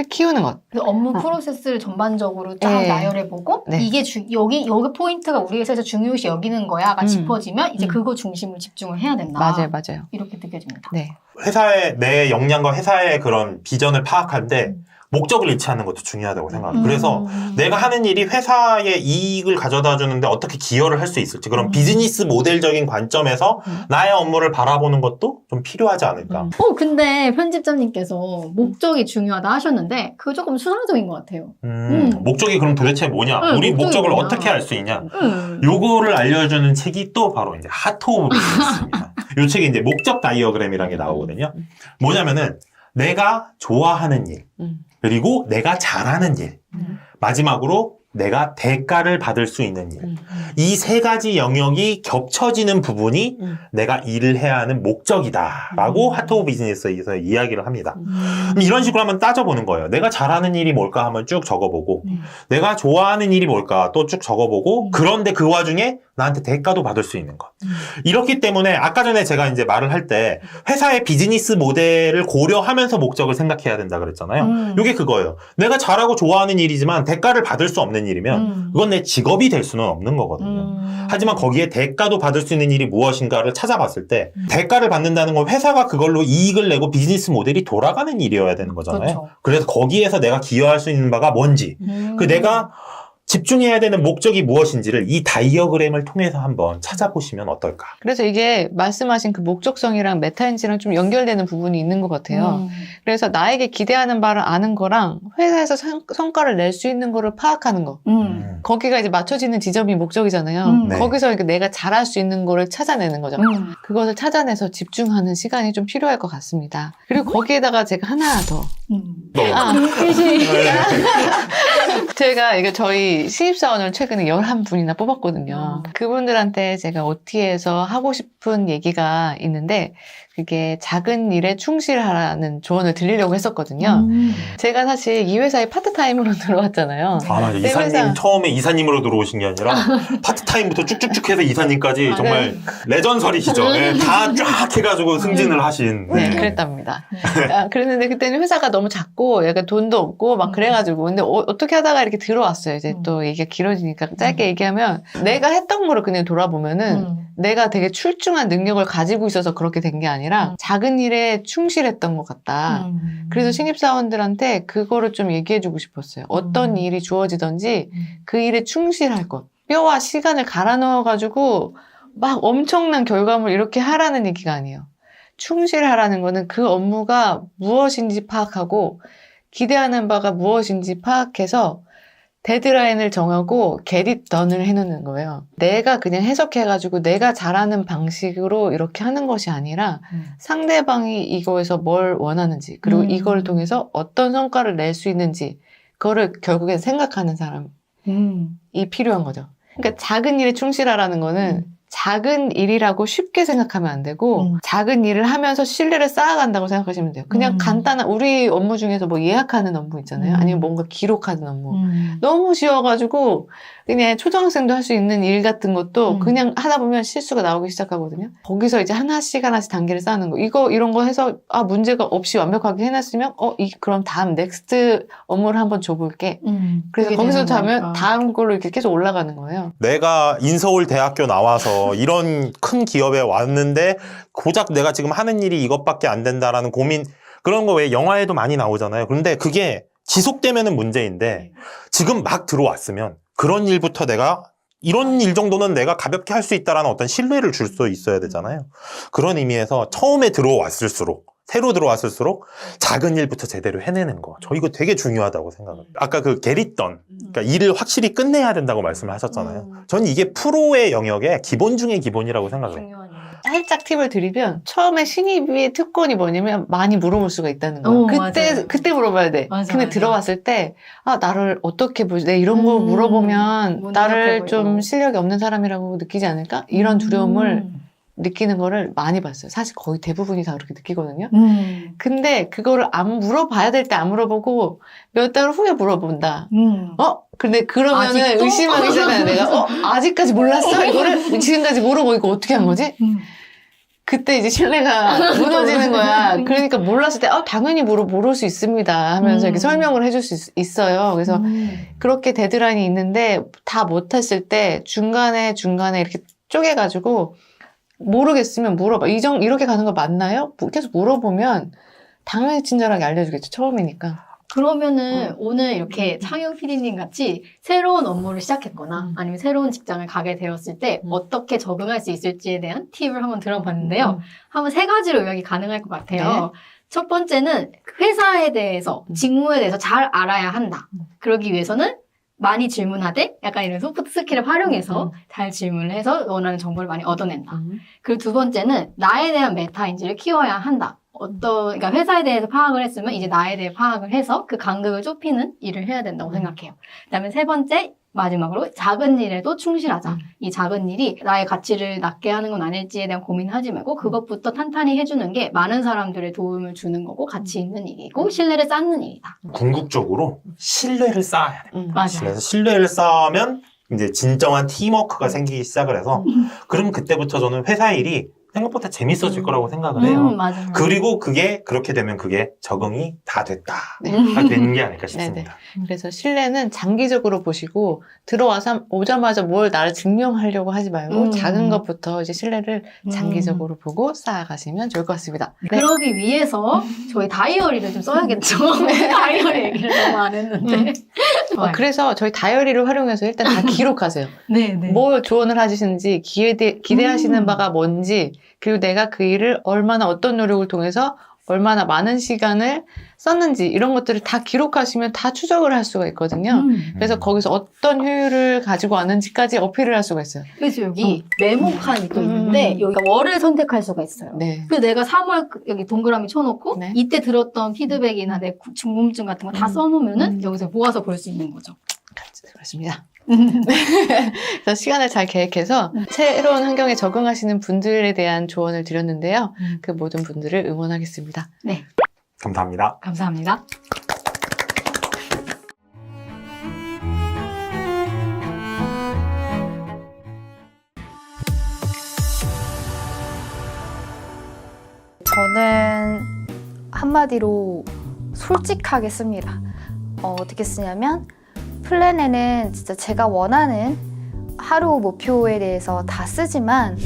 키우는 것. 그 업무 프로세스를 전반적으로 쫙 네. 나열해보고 네. 이게 여기 포인트가 우리 회사에서 중요시 여기는 거야가 짚어지면 이제 그거 중심을 집중을 해야 된다. 맞아요. 이렇게 느껴집니다. 네. 회사의 내 역량과 회사의 그런 비전을 파악할 때 목적을 잃지 않는 것도 중요하다고 생각합니다. 그래서 내가 하는 일이 회사에 이익을 가져다 주는데 어떻게 기여를 할 수 있을지 그런 비즈니스 모델적인 관점에서 나의 업무를 바라보는 것도 좀 필요하지 않을까. 근데 편집자님께서 목적이 중요하다 하셨는데 그거 조금 수상적인 것 같아요. 목적이 그럼 도대체 뭐냐? 네, 우리 목적이 목적을 뭐냐? 어떻게 알 수 있냐? 요거를 알려주는 책이 또 바로 이제 하트 오브 비즈니스입니다. 요 책에 이제 목적 다이어그램이라는 게 나오거든요. 뭐냐면은 내가 좋아하는 일, 그리고 내가 잘하는 일, 마지막으로 내가 대가를 받을 수 있는 일. 이 세 가지 영역이 겹쳐지는 부분이 내가 일을 해야 하는 목적이다라고 하트 오브 비즈니스에서 이야기를 합니다. 그럼 이런 식으로 한번 따져보는 거예요. 내가 잘하는 일이 뭘까 한번 쭉 적어보고 내가 좋아하는 일이 뭘까 또 쭉 적어보고 그런데 그 와중에 나한테 대가도 받을 수 있는 것. 이렇기 때문에 아까 전에 제가 이제 말을 할 때 회사의 비즈니스 모델을 고려하면서 목적을 생각해야 된다 그랬잖아요. 이게 그거예요. 내가 잘하고 좋아하는 일이지만 대가를 받을 수 없는 일이면 그건 내 직업이 될 수는 없는 거거든요. 하지만 거기에 대가도 받을 수 있는 일이 무엇인가를 찾아봤을 때 대가를 받는다는 건 회사가 그걸로 이익을 내고 비즈니스 모델이 돌아가는 일이어야 되는 거잖아요. 그렇죠. 그래서 거기에서 내가 기여할 수 있는 바가 뭔지 그 내가 집중해야 되는 목적이 무엇인지를 이 다이어그램을 통해서 한번 찾아보시면 어떨까. 그래서 이게 말씀하신 그 목적성이랑 메타인지랑 좀 연결되는 부분이 있는 것 같아요. 그래서 나에게 기대하는 바를 아는 거랑 회사에서 성과를 낼 수 있는 거를 파악하는 거. 거기가 이제 맞춰지는 지점이 목적이잖아요. 네. 거기서 이렇게 내가 잘할 수 있는 거를 찾아내는 거죠. 그것을 찾아내서 집중하는 시간이 좀 필요할 것 같습니다. 그리고 거기에다가 제가 하나 더. 제가 이게 저희 신입사원을 최근에 11분이나 뽑았거든요. 그분들한테 제가 OT에서 하고 싶은 얘기가 있는데 그게 작은 일에 충실하라는 조언을 드리려고 했었거든요. 제가 사실 이 회사에 파트타임으로 들어왔잖아요. 아, 맞아. 내 이사님, 회사. 처음에 이사님으로 들어오신 게 아니라, 파트타임부터 쭉쭉쭉 해서 이사님까지 정말 레전설이시죠. 네, 다 쫙 해가지고 승진을 하신. 네, 그랬답니다. 그랬는데 그때는 회사가 너무 작고 약간 돈도 없고 막 그래가지고 근데 어떻게 하다가 이렇게 들어왔어요. 이제 또 얘기가 길어지니까 짧게 얘기하면 내가 했던 거를 그냥 돌아보면은 내가 되게 출중한 능력을 가지고 있어서 그렇게 된 게 아니라 작은 일에 충실했던 것 같다. 그래서 신입사원들한테 그거를 좀 얘기해주고 싶었어요. 어떤 일이 주어지든지 그 일에 충실할 것. 뼈와 시간을 갈아 넣어가지고 막 엄청난 결과물 이렇게 하라는 얘기가 아니에요. 충실하라는 거는 그 업무가 무엇인지 파악하고 기대하는 바가 무엇인지 파악해서 데드라인을 정하고 get it done을 해놓는 거예요. 내가 그냥 해석해가지고 내가 잘하는 방식으로 이렇게 하는 것이 아니라 상대방이 이거에서 뭘 원하는지 그리고 이걸 통해서 어떤 성과를 낼 수 있는지 그거를 결국엔 생각하는 사람이 필요한 거죠. 그러니까 작은 일에 충실하라는 거는 작은 일이라고 쉽게 생각하면 안 되고 작은 일을 하면서 신뢰를 쌓아간다고 생각하시면 돼요. 그냥 간단한 우리 업무 중에서 뭐 예약하는 업무 있잖아요. 아니면 뭔가 기록하는 업무. 너무 쉬워가지고 그냥 초등학생도 할 수 있는 일 같은 것도 그냥 하다 보면 실수가 나오기 시작하거든요. 거기서 이제 하나씩 단계를 쌓는 거. 이런 거 해서 문제가 없이 완벽하게 해놨으면 그럼 다음 넥스트 업무를 한번 줘볼게. 그래서 거기서 하면 다음 걸로 이렇게 계속 올라가는 거예요. 내가 인서울 대학교 나와서 이런 큰 기업에 왔는데 고작 내가 지금 하는 일이 이것밖에 안 된다라는 고민 그런 거 왜 영화에도 많이 나오잖아요. 그런데 그게 지속되면은 문제인데 지금 막 들어왔으면 그런 일부터 내가 이런 일 정도는 내가 가볍게 할 수 있다라는 어떤 신뢰를 줄 수 있어야 되잖아요. 그런 의미에서 처음에 들어왔을수록 새로 들어왔을수록 작은 일부터 제대로 해내는 거. 저 이거 되게 중요하다고 생각합니다. 아까 그 게릿던, 그러니까 일을 확실히 끝내야 된다고 말씀을 하셨잖아요. 저는 이게 프로의 영역의 기본 중의 기본이라고 생각해요. 살짝 팁을 드리면 처음에 신입의 특권이 뭐냐면 많이 물어볼 수가 있다는 거예요. 그때 물어봐야 돼. 근데 들어왔을 때 나를 어떻게 보지? 내가 이런 거 물어보면 나를 좀 실력이 없는 사람이라고 느끼지 않을까? 이런 두려움을 느끼는 거를 많이 봤어요. 사실 거의 대부분이 다 그렇게 느끼거든요. 음. 근데 그거를 안 물어봐야 될 때 안 물어보고 몇 달 후에 물어본다. 근데 그러면은 아직도? 의심하기 시작하는 내가 아직까지 몰랐어? 이거를 지금까지 모르고 이거 어떻게 한 거지? 그때 이제 신뢰가 무너지는 거야. 그러니까 몰랐을 때 당연히 모를 수 있습니다 하면서 이렇게 설명을 해줄 수 있어요. 그래서 그렇게 데드라인이 있는데 다 못했을 때 중간에 이렇게 쪼개가지고 모르겠으면 물어봐. 이렇게 가는 거 맞나요? 계속 물어보면 당연히 친절하게 알려주겠죠. 처음이니까. 그러면은 오늘 이렇게 창영 PD님 같이 새로운 업무를 시작했거나 아니면 새로운 직장을 가게 되었을 때 어떻게 적응할 수 있을지에 대한 팁을 한번 들어봤는데요. 한번 3가지로 요약이 가능할 것 같아요. 첫 번째는 회사에 대해서, 직무에 대해서 잘 알아야 한다. 그러기 위해서는 많이 질문하되 약간 이런 소프트 스킬을 활용해서 잘 질문을 해서 원하는 정보를 많이 얻어낸다. 그리고 두 번째는 나에 대한 메타인지를 키워야 한다. 그러니까 회사에 대해서 파악을 했으면 이제 나에 대해 파악을 해서 그 간극을 좁히는 일을 해야 된다고 생각해요. 그다음에 3번째, 마지막으로 작은 일에도 충실하자. 이 작은 일이 나의 가치를 낮게 하는 건 아닐지에 대한 고민하지 말고 그것부터 탄탄히 해주는 게 많은 사람들의 도움을 주는 거고 가치 있는 일이고 신뢰를 쌓는 일이다. 궁극적으로 신뢰를 쌓아야 돼요. 맞아요. 그래서 신뢰를 쌓으면 이제 진정한 팀워크가 생기기 시작을 해서 그럼 그때부터 저는 회사 일이 생각보다 재밌어질 거라고 생각을 해요. 맞아요. 그리고 그렇게 되면 그게 적응이 다 됐다. 네. 다 되는 게 아닐까 싶습니다. 그래서 신뢰는 장기적으로 보시고 들어와서 오자마자 뭘 나를 증명하려고 하지 말고 작은 것부터 이제 신뢰를 장기적으로 보고 쌓아가시면 좋을 것 같습니다. 네. 그러기 위해서 저희 다이어리를 좀 써야겠죠. 다이어리 얘기를 너무 안 했는데. 그래서 저희 다이어리를 활용해서 일단 다 기록하세요. 네네. 뭘 조언을 하시는지 기대하시는 바가 뭔지 그리고 내가 그 일을 얼마나 어떤 노력을 통해서 얼마나 많은 시간을 썼는지 이런 것들을 다 기록하시면 다 추적을 할 수가 있거든요. 그래서 거기서 어떤 효율을 가지고 왔는지까지 어필을 할 수가 있어요. 그래서 여기 메모칸이 또 있는데 여기가 월을 선택할 수가 있어요. 네. 그래서 내가 3월 여기 동그라미 쳐놓고 네. 이때 들었던 피드백이나 내 궁금증 같은 거 다 써놓으면은 여기서 모아서 볼 수 있는 거죠. 그렇습니다. 그래서 시간을 잘 계획해서 새로운 환경에 적응하시는 분들에 대한 조언을 드렸는데요. 그 모든 분들을 응원하겠습니다. 네. 감사합니다. 감사합니다. 저는 한마디로 솔직하게 씁니다. 어떻게 쓰냐면 플랜에는 진짜 제가 원하는 하루 목표에 대해서 다 쓰지만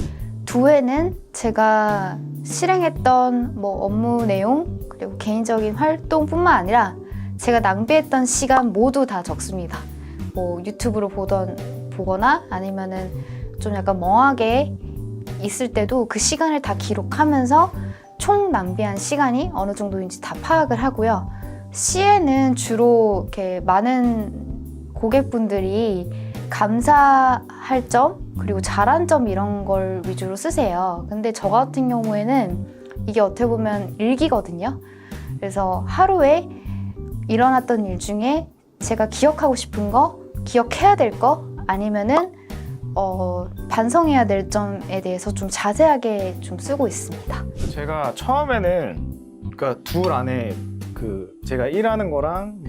2회는 제가 실행했던 업무 내용 그리고 개인적인 활동뿐만 아니라 제가 낭비했던 시간 모두 다 적습니다. 유튜브로 보거나 아니면은 좀 약간 멍하게 있을 때도 그 시간을 다 기록하면서 총 낭비한 시간이 어느 정도인지 다 파악을 하고요. C에는 주로 이렇게 많은 고객분들이 감사할 점 그리고 잘한 점 이런 걸 위주로 쓰세요. 근데 저 같은 경우에는 이게 어떻게 보면 일기거든요. 그래서 하루에 일어났던 일 중에 제가 기억하고 싶은 거, 기억해야 될 거 아니면은 반성해야 될 점에 대해서 좀 자세하게 좀 쓰고 있습니다. 제가 처음에는 그러니까 둘 안에 제가 일하는 거랑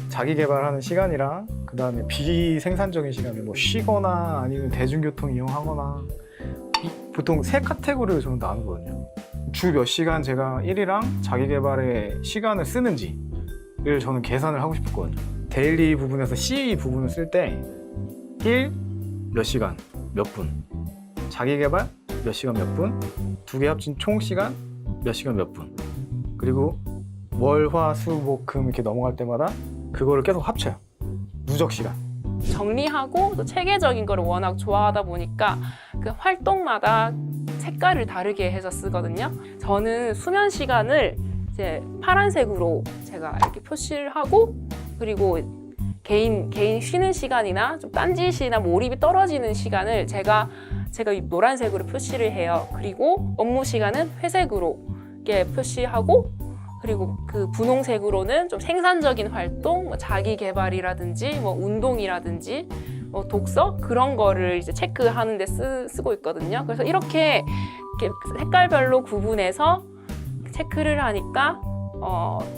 자기 개발하는 시간이랑 그 다음에 비생산적인 시간에 쉬거나 아니면 대중교통 이용하거나 보통 3카테고리로 저는 나누거든요. 주 몇 시간 제가 일이랑 자기 개발에 시간을 쓰는지를 저는 계산을 하고 싶었거든요. 데일리 부분에서 C 부분을 쓸 때 일 몇 시간 몇 분, 자기 개발 몇 시간 몇 분, 2개 합친 총 시간 몇 시간 몇 분, 그리고 월, 화, 수, 목, 금 이렇게 넘어갈 때마다 그거를 계속 합쳐요. 누적 시간. 정리하고 또 체계적인 걸 워낙 좋아하다 보니까 그 활동마다 색깔을 다르게 해서 쓰거든요. 저는 수면 시간을 이제 파란색으로 제가 이렇게 표시를 하고 그리고 개인 쉬는 시간이나 좀 딴짓이나 몰입이 떨어지는 시간을 제가 노란색으로 표시를 해요. 그리고 업무 시간은 회색으로 이렇게 표시하고 그리고 그 분홍색으로는 좀 생산적인 활동, 자기 개발이라든지 운동이라든지 뭐 독서 그런 거를 이제 체크하는데 쓰고 있거든요. 그래서 이렇게 색깔별로 구분해서 체크를 하니까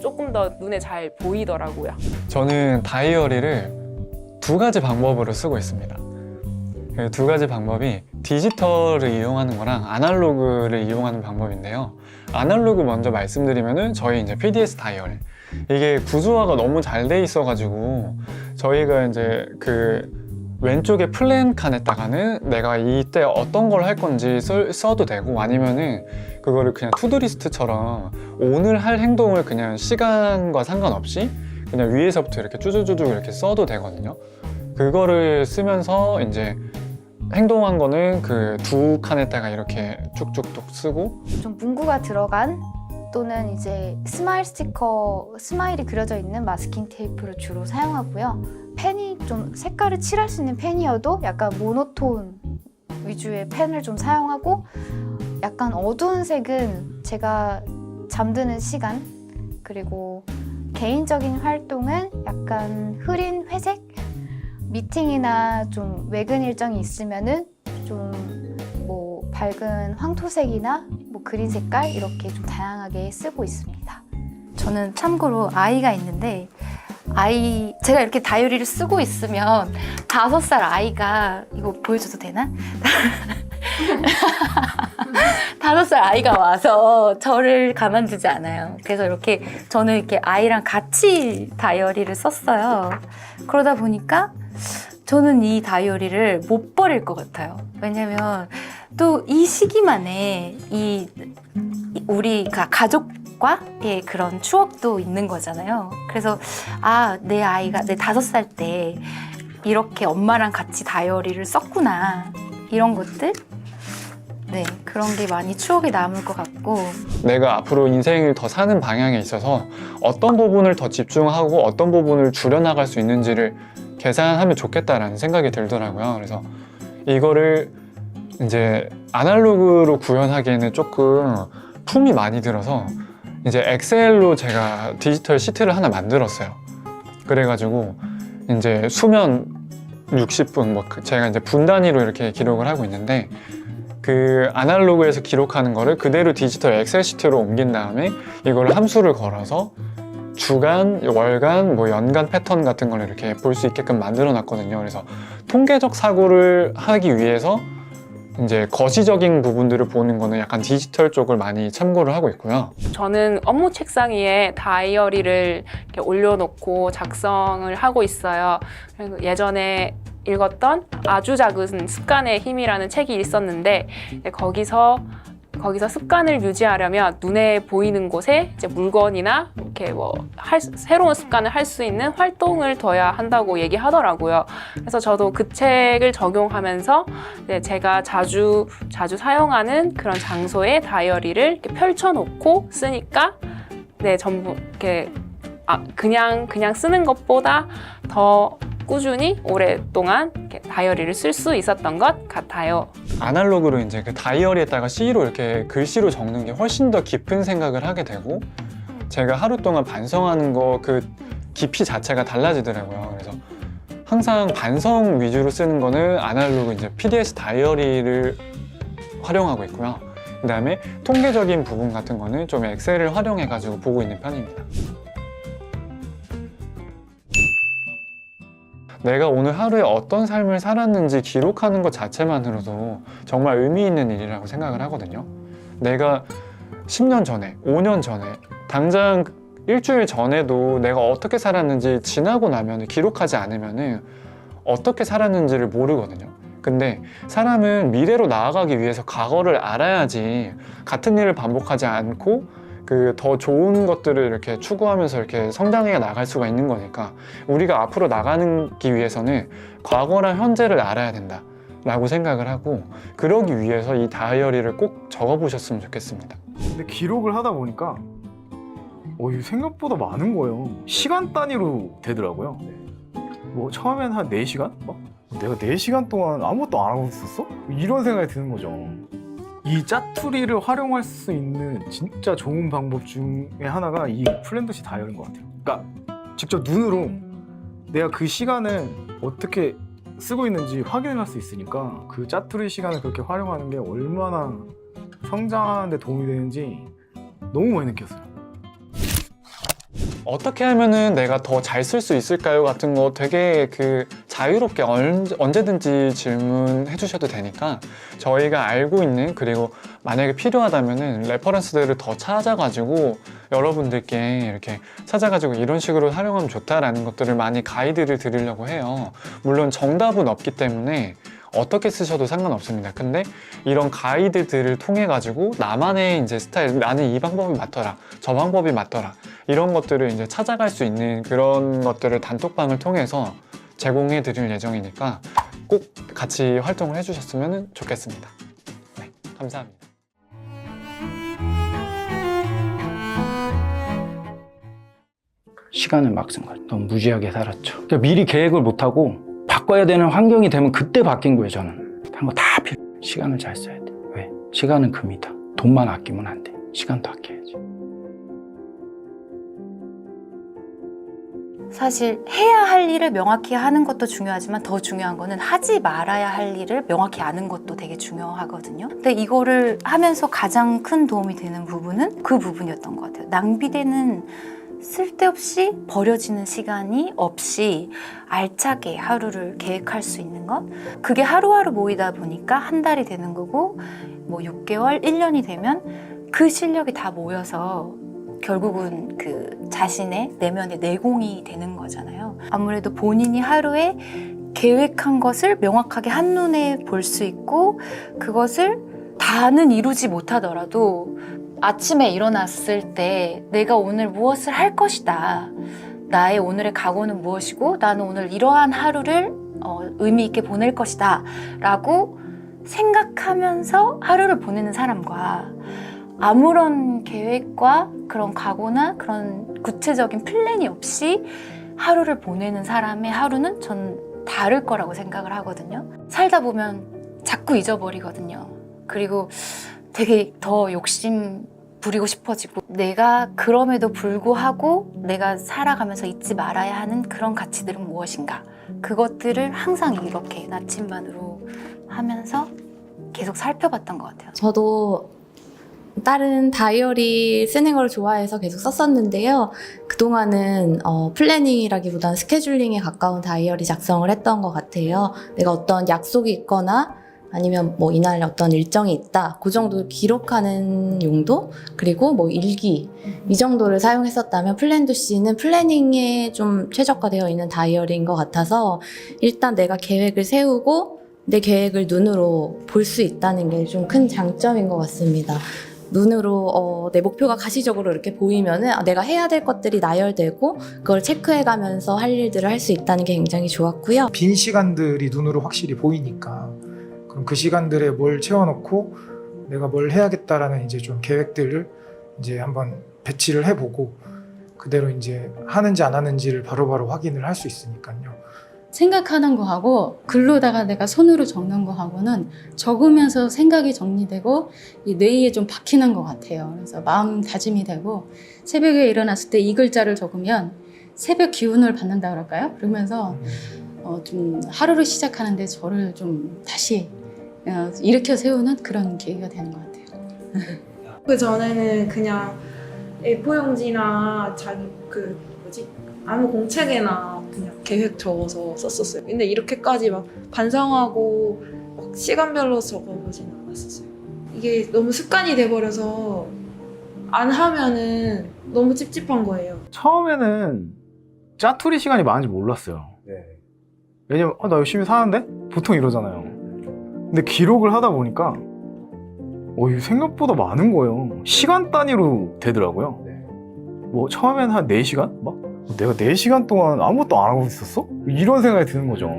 조금 더 눈에 잘 보이더라고요. 저는 다이어리를 두 가지 방법으로 쓰고 있습니다. 그 두 가지 방법이 디지털을 이용하는 거랑 아날로그를 이용하는 방법인데요. 아날로그 먼저 말씀드리면은 저희 이제 PDS 다이어리, 이게 구조화가 너무 잘 돼 있어가지고 저희가 이제 그 왼쪽에 플랜 칸에다가는 내가 이때 어떤 걸 할 건지 써도 되고, 아니면은 그거를 그냥 투두리스트처럼 오늘 할 행동을 그냥 시간과 상관없이 그냥 위에서부터 이렇게 쭈쭈쭈쭈 이렇게 써도 되거든요. 그거를 쓰면서 이제 행동한 거는 그 두 칸에다가 이렇게 쭉쭉쭉 쓰고, 좀 문구가 들어간 또는 이제 스마일 스티커, 스마일이 그려져 있는 마스킹 테이프를 주로 사용하고요. 펜이 좀 색깔을 칠할 수 있는 펜이어도 약간 모노톤 위주의 펜을 좀 사용하고, 약간 어두운 색은 제가 잠드는 시간, 그리고 개인적인 활동은 약간 흐린 회색, 미팅이나 좀 외근 일정이 있으면은 좀 뭐 밝은 황토색이나 뭐 그린 색깔 이렇게 좀 다양하게 쓰고 있습니다. 저는 참고로 아이가 있는데 제가 이렇게 다이어리를 쓰고 있으면 5살 아이가, 이거 보여줘도 되나? 5살 아이가 와서 저를 가만두지 않아요. 그래서 이렇게 저는 이렇게 아이랑 같이 다이어리를 썼어요. 그러다 보니까 저는 이 다이어리를 못 버릴 것 같아요. 왜냐면 또 이 시기만에 우리 가족과의 그런 추억도 있는 거잖아요. 그래서 내 아이가 내 5살 때 이렇게 엄마랑 같이 다이어리를 썼구나, 이런 것들, 네, 그런 게 많이 추억에 남을 것 같고. 내가 앞으로 인생을 더 사는 방향에 있어서 어떤 부분을 더 집중하고 어떤 부분을 줄여나갈 수 있는지를 계산하면 좋겠다라는 생각이 들더라고요. 그래서 이거를 이제 아날로그로 구현하기에는 조금 품이 많이 들어서 이제 엑셀로 제가 디지털 시트를 하나 만들었어요. 그래가지고 이제 수면 60분, 뭐 제가 이제 분 단위로 이렇게 기록을 하고 있는데, 그 아날로그에서 기록하는 거를 그대로 디지털 엑셀 시트로 옮긴 다음에 이걸 함수를 걸어서 주간, 월간, 뭐 연간 패턴 같은 걸 이렇게 볼 수 있게끔 만들어 놨거든요. 그래서 통계적 사고를 하기 위해서 이제 거시적인 부분들을 보는 거는 약간 디지털 쪽을 많이 참고를 하고 있고요. 저는 업무 책상 위에 다이어리를 이렇게 올려놓고 작성을 하고 있어요. 그리고 예전에 읽었던 아주 작은 습관의 힘이라는 책이 있었는데, 거기서 습관을 유지하려면 눈에 보이는 곳에 이제 물건이나 이렇게 뭐 새로운 습관을 할 수 있는 활동을 둬야 한다고 얘기하더라고요. 그래서 저도 그 책을 적용하면서 제가 자주 사용하는 그런 장소에 다이어리를 이렇게 펼쳐놓고 쓰니까 전부 이렇게 그냥 쓰는 것보다 더 꾸준히 오랫동안 이렇게 다이어리를 쓸 수 있었던 것 같아요. 아날로그로 이제 그 다이어리에다가 C로 이렇게 글씨로 적는 게 훨씬 더 깊은 생각을 하게 되고, 제가 하루 동안 반성하는 거 그 깊이 자체가 달라지더라고요. 그래서 항상 반성 위주로 쓰는 거는 아날로그 이제 PDS 다이어리를 활용하고 있고요. 그 다음에 통계적인 부분 같은 거는 좀 엑셀을 활용해가지고 보고 있는 편입니다. 내가 오늘 하루에 어떤 삶을 살았는지 기록하는 것 자체만으로도 정말 의미 있는 일이라고 생각을 하거든요. 내가 10년 전에, 5년 전에, 당장 일주일 전에도 내가 어떻게 살았는지 지나고 나면 기록하지 않으면 어떻게 살았는지를 모르거든요. 근데 사람은 미래로 나아가기 위해서 과거를 알아야지 같은 일을 반복하지 않고 그 더 좋은 것들을 이렇게 추구하면서 이렇게 성장해 나갈 수가 있는 거니까, 우리가 앞으로 나가기 위해서는 과거랑 현재를 알아야 된다 라고 생각을 하고, 그러기 위해서 이 다이어리를 꼭 적어보셨으면 좋겠습니다. 근데 기록을 하다 보니까 이게 생각보다 많은 거예요. 시간 단위로 되더라고요. 뭐 처음엔 한 4시간? 내가 4시간 동안 아무것도 안 하고 있었어? 이런 생각이 드는 거죠. 이 짜투리를 활용할 수 있는 진짜 좋은 방법 중에 하나가 이 플랜더시 다이어리인 것 같아요. 그러니까 직접 눈으로 내가 그 시간을 어떻게 쓰고 있는지 확인을 할 수 있으니까 그 짜투리 시간을 그렇게 활용하는 게 얼마나 성장하는 데 도움이 되는지 너무 많이 느꼈어요. 어떻게 하면은 내가 더 잘 쓸 수 있을까요? 같은 거 되게 자유롭게 언제든지 질문해 주셔도 되니까 저희가 알고 있는, 그리고 만약에 필요하다면은 레퍼런스들을 더 찾아가지고 여러분들께 이렇게 찾아가지고 이런 식으로 활용하면 좋다라는 것들을 많이 가이드를 드리려고 해요. 물론 정답은 없기 때문에 어떻게 쓰셔도 상관없습니다. 근데 이런 가이드들을 통해 가지고 나만의 이제 스타일, 나는 이 방법이 맞더라, 저 방법이 맞더라, 이런 것들을 이제 찾아갈 수 있는 그런 것들을 단톡방을 통해서 제공해 드릴 예정이니까 꼭 같이 활동을 해주셨으면 좋겠습니다. 네, 감사합니다. 시간을 막 쓴 거예요. 너무 무지하게 살았죠. 그러니까 미리 계획을 못하고 바꿔야 되는 환경이 되면 그때 바뀐 거예요. 저는 한 거 다 필요. 시간을 잘 써야 돼. 왜? 시간은 금이다. 돈만 아끼면 안 돼. 시간도 아껴야지. 사실 해야 할 일을 명확히 하는 것도 중요하지만 더 중요한 거는 하지 말아야 할 일을 명확히 아는 것도 되게 중요하거든요. 근데 이거를 하면서 가장 큰 도움이 되는 부분은 그 부분이었던 것 같아요. 낭비되는, 쓸데없이 버려지는 시간이 없이 알차게 하루를 계획할 수 있는 것. 그게 하루하루 모이다 보니까 한 달이 되는 거고, 뭐 6개월, 1년이 되면 그 실력이 다 모여서 결국은 그 자신의 내면의 내공이 되는 거잖아요. 아무래도 본인이 하루에 계획한 것을 명확하게 한눈에 볼 수 있고, 그것을 다는 이루지 못하더라도 아침에 일어났을 때 내가 오늘 무엇을 할 것이다, 나의 오늘의 각오는 무엇이고 나는 오늘 이러한 하루를 의미 있게 보낼 것이다 라고 생각하면서 하루를 보내는 사람과 아무런 계획과 그런 각오나 그런 구체적인 플랜이 없이 하루를 보내는 사람의 하루는 전 다를 거라고 생각을 하거든요. 살다 보면 자꾸 잊어버리거든요. 그리고 되게 더 욕심 부리고 싶어지고, 내가 그럼에도 불구하고 내가 살아가면서 잊지 말아야 하는 그런 가치들은 무엇인가, 그것들을 항상 이렇게 나침반으로 하면서 계속 살펴봤던 것 같아요. 저도 다른 다이어리 쓰는 걸 좋아해서 계속 썼었는데요. 그동안은 플래닝이라기보다는 스케줄링에 가까운 다이어리 작성을 했던 것 같아요. 내가 어떤 약속이 있거나 아니면 뭐 이날 어떤 일정이 있다, 그 정도 기록하는 용도, 그리고 뭐 일기, 이 정도를 사용했었다면 플랜2C는 플래닝에 좀 최적화되어 있는 다이어리인 것 같아서, 일단 내가 계획을 세우고 내 계획을 눈으로 볼 수 있다는 게 좀 큰 장점인 것 같습니다. 눈으로 내 목표가 가시적으로 이렇게 보이면은 내가 해야 될 것들이 나열되고 그걸 체크해가면서 할 일들을 할 수 있다는 게 굉장히 좋았고요. 빈 시간들이 눈으로 확실히 보이니까 그럼 그 시간들에 뭘 채워놓고 내가 뭘 해야겠다라는 이제 좀 계획들을 이제 한번 배치를 해보고 그대로 이제 하는지 안 하는지를 바로바로 확인을 할 수 있으니까요. 생각하는 거하고 글로다가 내가 손으로 적는 거하고는 적으면서 생각이 정리되고 이 뇌에 좀 박히는 것 같아요. 그래서 마음 다짐이 되고, 새벽에 일어났을 때 이 글자를 적으면 새벽 기운을 받는다 그럴까요? 그러면서 좀 하루를 시작하는데 저를 좀 다시 일으켜 세우는 그런 계기가 되는 것 같아요. 그 전에는 그냥 A4용지나 자기 아무 공책에나 그냥 계획 적어서 썼었어요. 근데 이렇게까지 막 반성하고 막 시간별로 적어보진 않았었어요. 이게 너무 습관이 돼버려서 안 하면은 너무 찝찝한 거예요. 처음에는 짜투리 시간이 많은지 몰랐어요. 왜냐면 나 열심히 사는데? 보통 이러잖아요. 근데 기록을 하다 보니까 이게 생각보다 많은 거예요. 시간 단위로 되더라고요. 뭐 처음에는 한 4시간? 막 내가 4시간 동안 아무것도 안 하고 있었어? 이런 생각이 드는 거죠.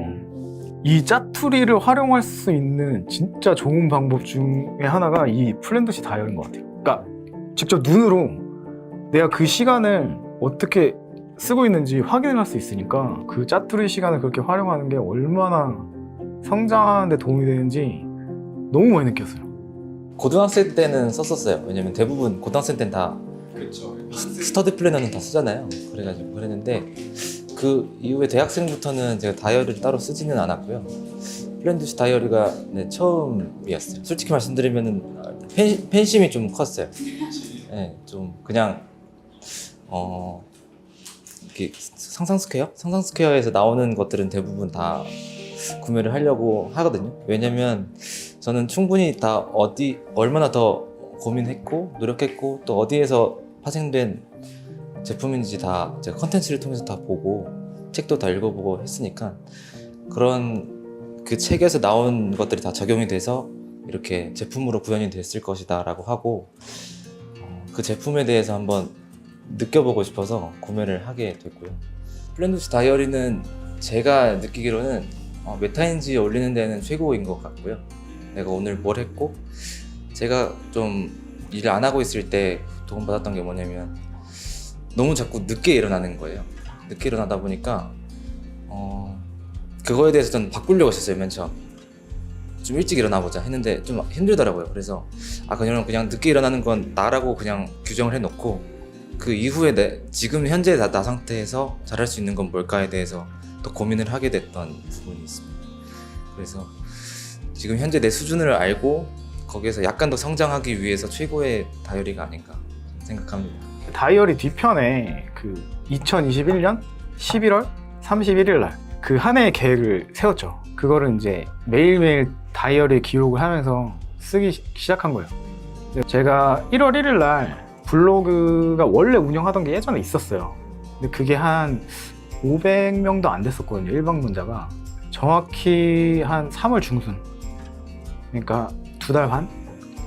이 짜투리를 활용할 수 있는 진짜 좋은 방법 중에 하나가 이 플랜2C 다이어리인 것 같아요. 그러니까 직접 눈으로 내가 그 시간을 어떻게 쓰고 있는지 확인을 할 수 있으니까 그 짜투리 시간을 그렇게 활용하는 게 얼마나 성장하는 데 도움이 되는지 너무 많이 느꼈어요. 고등학생 때는 썼었어요. 왜냐면 대부분 고등학생 때는 다 스터디 플래너는 다 쓰잖아요. 그래가지고 그랬는데 그 이후에 대학생부터는 제가 다이어리를 따로 쓰지는 않았고요. 플랜드시 다이어리가 네, 처음이었어요. 솔직히 말씀드리면 팬심이 좀 컸어요. 네, 좀 그냥 이렇게 상상스퀘어에서 나오는 것들은 대부분 다 구매를 하려고 하거든요. 왜냐면 저는 충분히 다 얼마나 더 고민했고 노력했고 또 어디에서 파생된 제품인지 다 제가 컨텐츠를 통해서 다 보고 책도 다 읽어보고 했으니까 그런 그 책에서 나온 것들이 다 적용이 돼서 이렇게 제품으로 구현이 됐을 것이다 라고 하고 그 제품에 대해서 한번 느껴보고 싶어서 구매를 하게 됐고요. 플랜드시 다이어리는 제가 느끼기로는 메타인지에 올리는 데는 최고인 것 같고요. 내가 오늘 뭘 했고 제가 좀 일을 안 하고 있을 때 도움받았던 게 뭐냐면 너무 자꾸 늦게 일어나는 거예요. 늦게 일어나다 보니까 그거에 대해서 저는 바꾸려고 했었어요. 맨 처음 좀 일찍 일어나보자 했는데 좀 힘들더라고요. 그래서 그냥 늦게 일어나는 건 나라고 그냥 규정을 해놓고 그 이후에 지금 현재 나 상태에서 잘할 수 있는 건 뭘까에 대해서 더 고민을 하게 됐던 부분이 있습니다. 그래서 지금 현재 내 수준을 알고 거기에서 약간 더 성장하기 위해서 최고의 다이어리가 아닌가 생각합니다. 다이어리 뒤편에 그 2021년 11월 31일 날 그 한 해의 계획을 세웠죠. 그거를 이제 매일매일 다이어리 기록을 하면서 쓰기 시작한 거예요. 제가 1월 1일 날 블로그가 원래 운영하던 게 예전에 있었어요. 근데 그게 한 500명도 안 됐었거든요. 일방문자가. 정확히 한 3월 중순, 그러니까 2달 반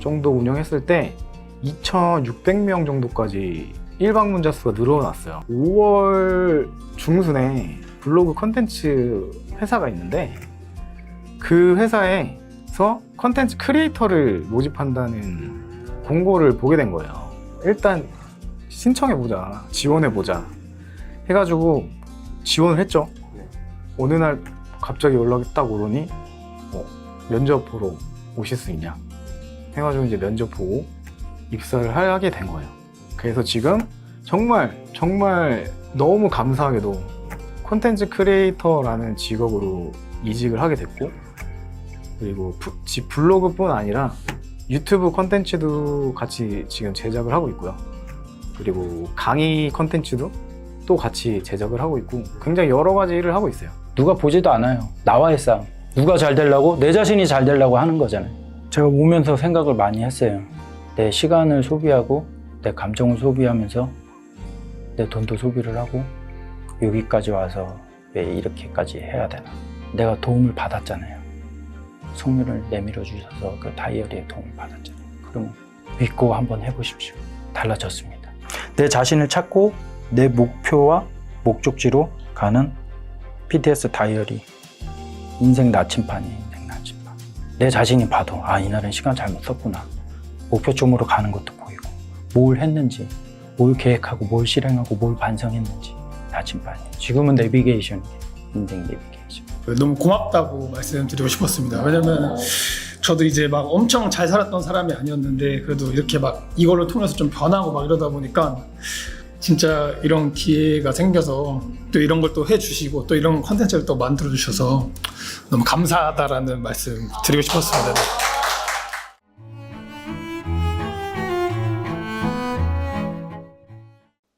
정도 운영했을 때 2,600명 정도까지 일방문자 수가 늘어났어요. 5월 중순에 블로그 컨텐츠 회사가 있는데 그 회사에서 컨텐츠 크리에이터를 모집한다는 공고를 보게 된 거예요. 일단 신청해보자, 지원해보자 해가지고 지원을 했죠. 어느 날 갑자기 연락이 딱 오더니 면접 보러 오실 수 있냐 해가지고 이제 면접 보고 입사를 하게 된 거예요. 그래서 지금 정말 너무 감사하게도 콘텐츠 크리에이터라는 직업으로 이직을 하게 됐고, 그리고 블로그뿐 아니라 유튜브 콘텐츠도 같이 지금 제작을 하고 있고요. 그리고 강의 콘텐츠도 또 같이 제작을 하고 있고 굉장히 여러 가지 일을 하고 있어요. 누가 보지도 않아요. 나와의 싸움. 누가 잘 되려고? 내 자신이 잘 되려고 하는 거잖아요. 제가 오면서 생각을 많이 했어요. 내 시간을 소비하고 내 감정을 소비하면서 내 돈도 소비를 하고 여기까지 와서 왜 이렇게까지 해야 되나. 내가 도움을 받았잖아요. 성민을 내밀어 주셔서 그 다이어리에 도움을 받았잖아요. 그러면 믿고 한번 해보십시오. 달라졌습니다. 내 자신을 찾고 내 목표와 목적지로 가는 PTS 다이어리. 인생 나침반이에요. 인생 나침반. 내 자신이 봐도 이날은 시간 잘못 썼구나. 목표점으로 가는 것도 보이고 뭘 했는지, 뭘 계획하고 뭘 실행하고 뭘 반성했는지 나침반이에요. 지금은 내비게이션이에요. 인생 내비게이션. 너무 고맙다고 말씀드리고 싶었습니다. 왜냐면 저도 이제 막 엄청 잘 살았던 사람이 아니었는데 그래도 이렇게 막 이걸로 통해서 좀 변하고 막 이러다 보니까 진짜 이런 기회가 생겨서 또 이런 걸 또 해주시고 또 이런 컨텐츠를 또 만들어주셔서 너무 감사하다라는 말씀 드리고 싶었습니다.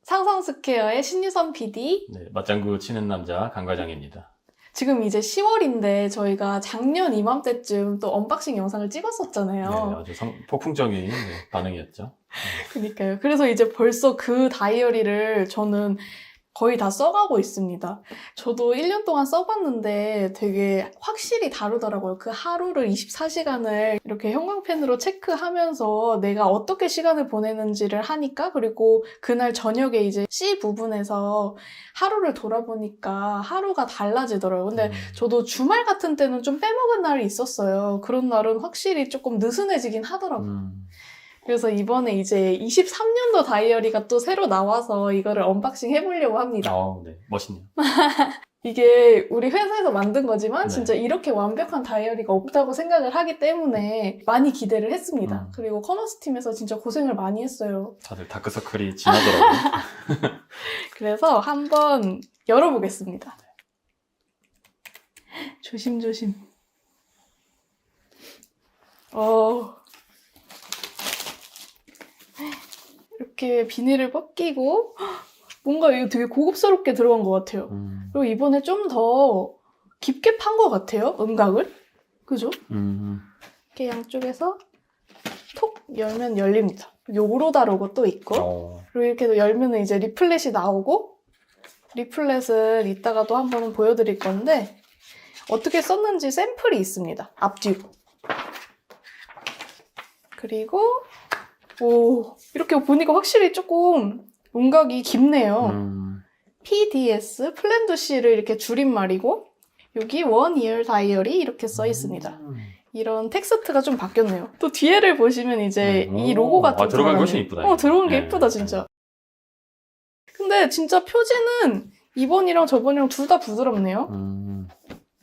상상스퀘어의 신유선 PD. 네, 맞장구 치는 남자 강과장입니다. 지금 이제 10월인데 저희가 작년 이맘때쯤 또 언박싱 영상을 찍었었잖아요. 네, 아주 폭풍적인 반응이었죠. 그러니까요. 그래서 이제 벌써 그 다이어리를 저는 거의 다 써가고 있습니다. 저도 1년 동안 써봤는데 되게 확실히 다르더라고요. 그 하루를 24시간을 이렇게 형광펜으로 체크하면서 내가 어떻게 시간을 보내는지를 하니까, 그리고 그날 저녁에 이제 C 부분에서 하루를 돌아보니까 하루가 달라지더라고요. 근데 저도 주말 같은 때는 좀 빼먹은 날이 있었어요. 그런 날은 확실히 조금 느슨해지긴 하더라고요. 그래서 이번에 이제 23년도 다이어리가 또 새로 나와서 이거를 언박싱 해보려고 합니다. 네, 멋있네요. 이게 우리 회사에서 만든 거지만 진짜 이렇게 완벽한 다이어리가 없다고 생각을 하기 때문에 많이 기대를 했습니다. 그리고 커머스 팀에서 진짜 고생을 많이 했어요. 다들 다크서클이 진하더라고요. 그래서 한번 열어보겠습니다. 조심조심. 이렇게 비닐을 벗기고 뭔가 이거 되게 고급스럽게 들어간 것 같아요. 그리고 이번에 좀 더 깊게 판 것 같아요, 음각을. 그죠? 이렇게 양쪽에서 톡 열면 열립니다. 여기 오로다 로고 또 있고 그리고 이렇게 열면 이제 리플렛이 나오고 리플렛을 이따가도 한번 보여드릴 건데 어떻게 썼는지 샘플이 있습니다. 앞뒤로. 그리고 이렇게 보니까 확실히 조금 음각이 깊네요. PDS, 플랜 C를 이렇게 줄임말이고 여기 One Year Diary 이렇게 써 있습니다. 이런 텍스트가 좀 바뀌었네요. 또 뒤에를 보시면 이제 이 로고가 좀 들어간 게 훨씬 이쁘다. 들어간 게 이쁘다 진짜. 근데 진짜 표지는 이번이랑 저번이랑 둘 다 부드럽네요.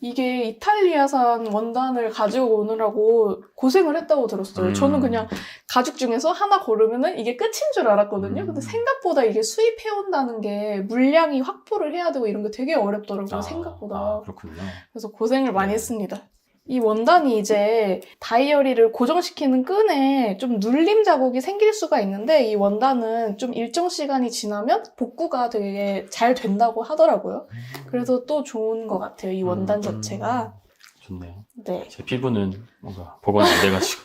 이게 이탈리아산 원단을 가지고 오느라고 고생을 했다고 들었어요. 저는 그냥 가죽 중에서 하나 고르면은 이게 끝인 줄 알았거든요. 근데 생각보다 이게 수입해온다는 게 물량이 확보를 해야 되고 이런 게 되게 어렵더라고요, 생각보다. 그렇군요. 그래서 고생을 많이 했습니다. 이 원단이 이제 다이어리를 고정시키는 끈에 좀 눌림 자국이 생길 수가 있는데 이 원단은 좀 일정 시간이 지나면 복구가 되게 잘 된다고 하더라고요. 그래서 또 좋은 것 같아요, 이 원단 자체가. 좋네요. 네. 제 피부는 뭔가 보건 안 돼가지고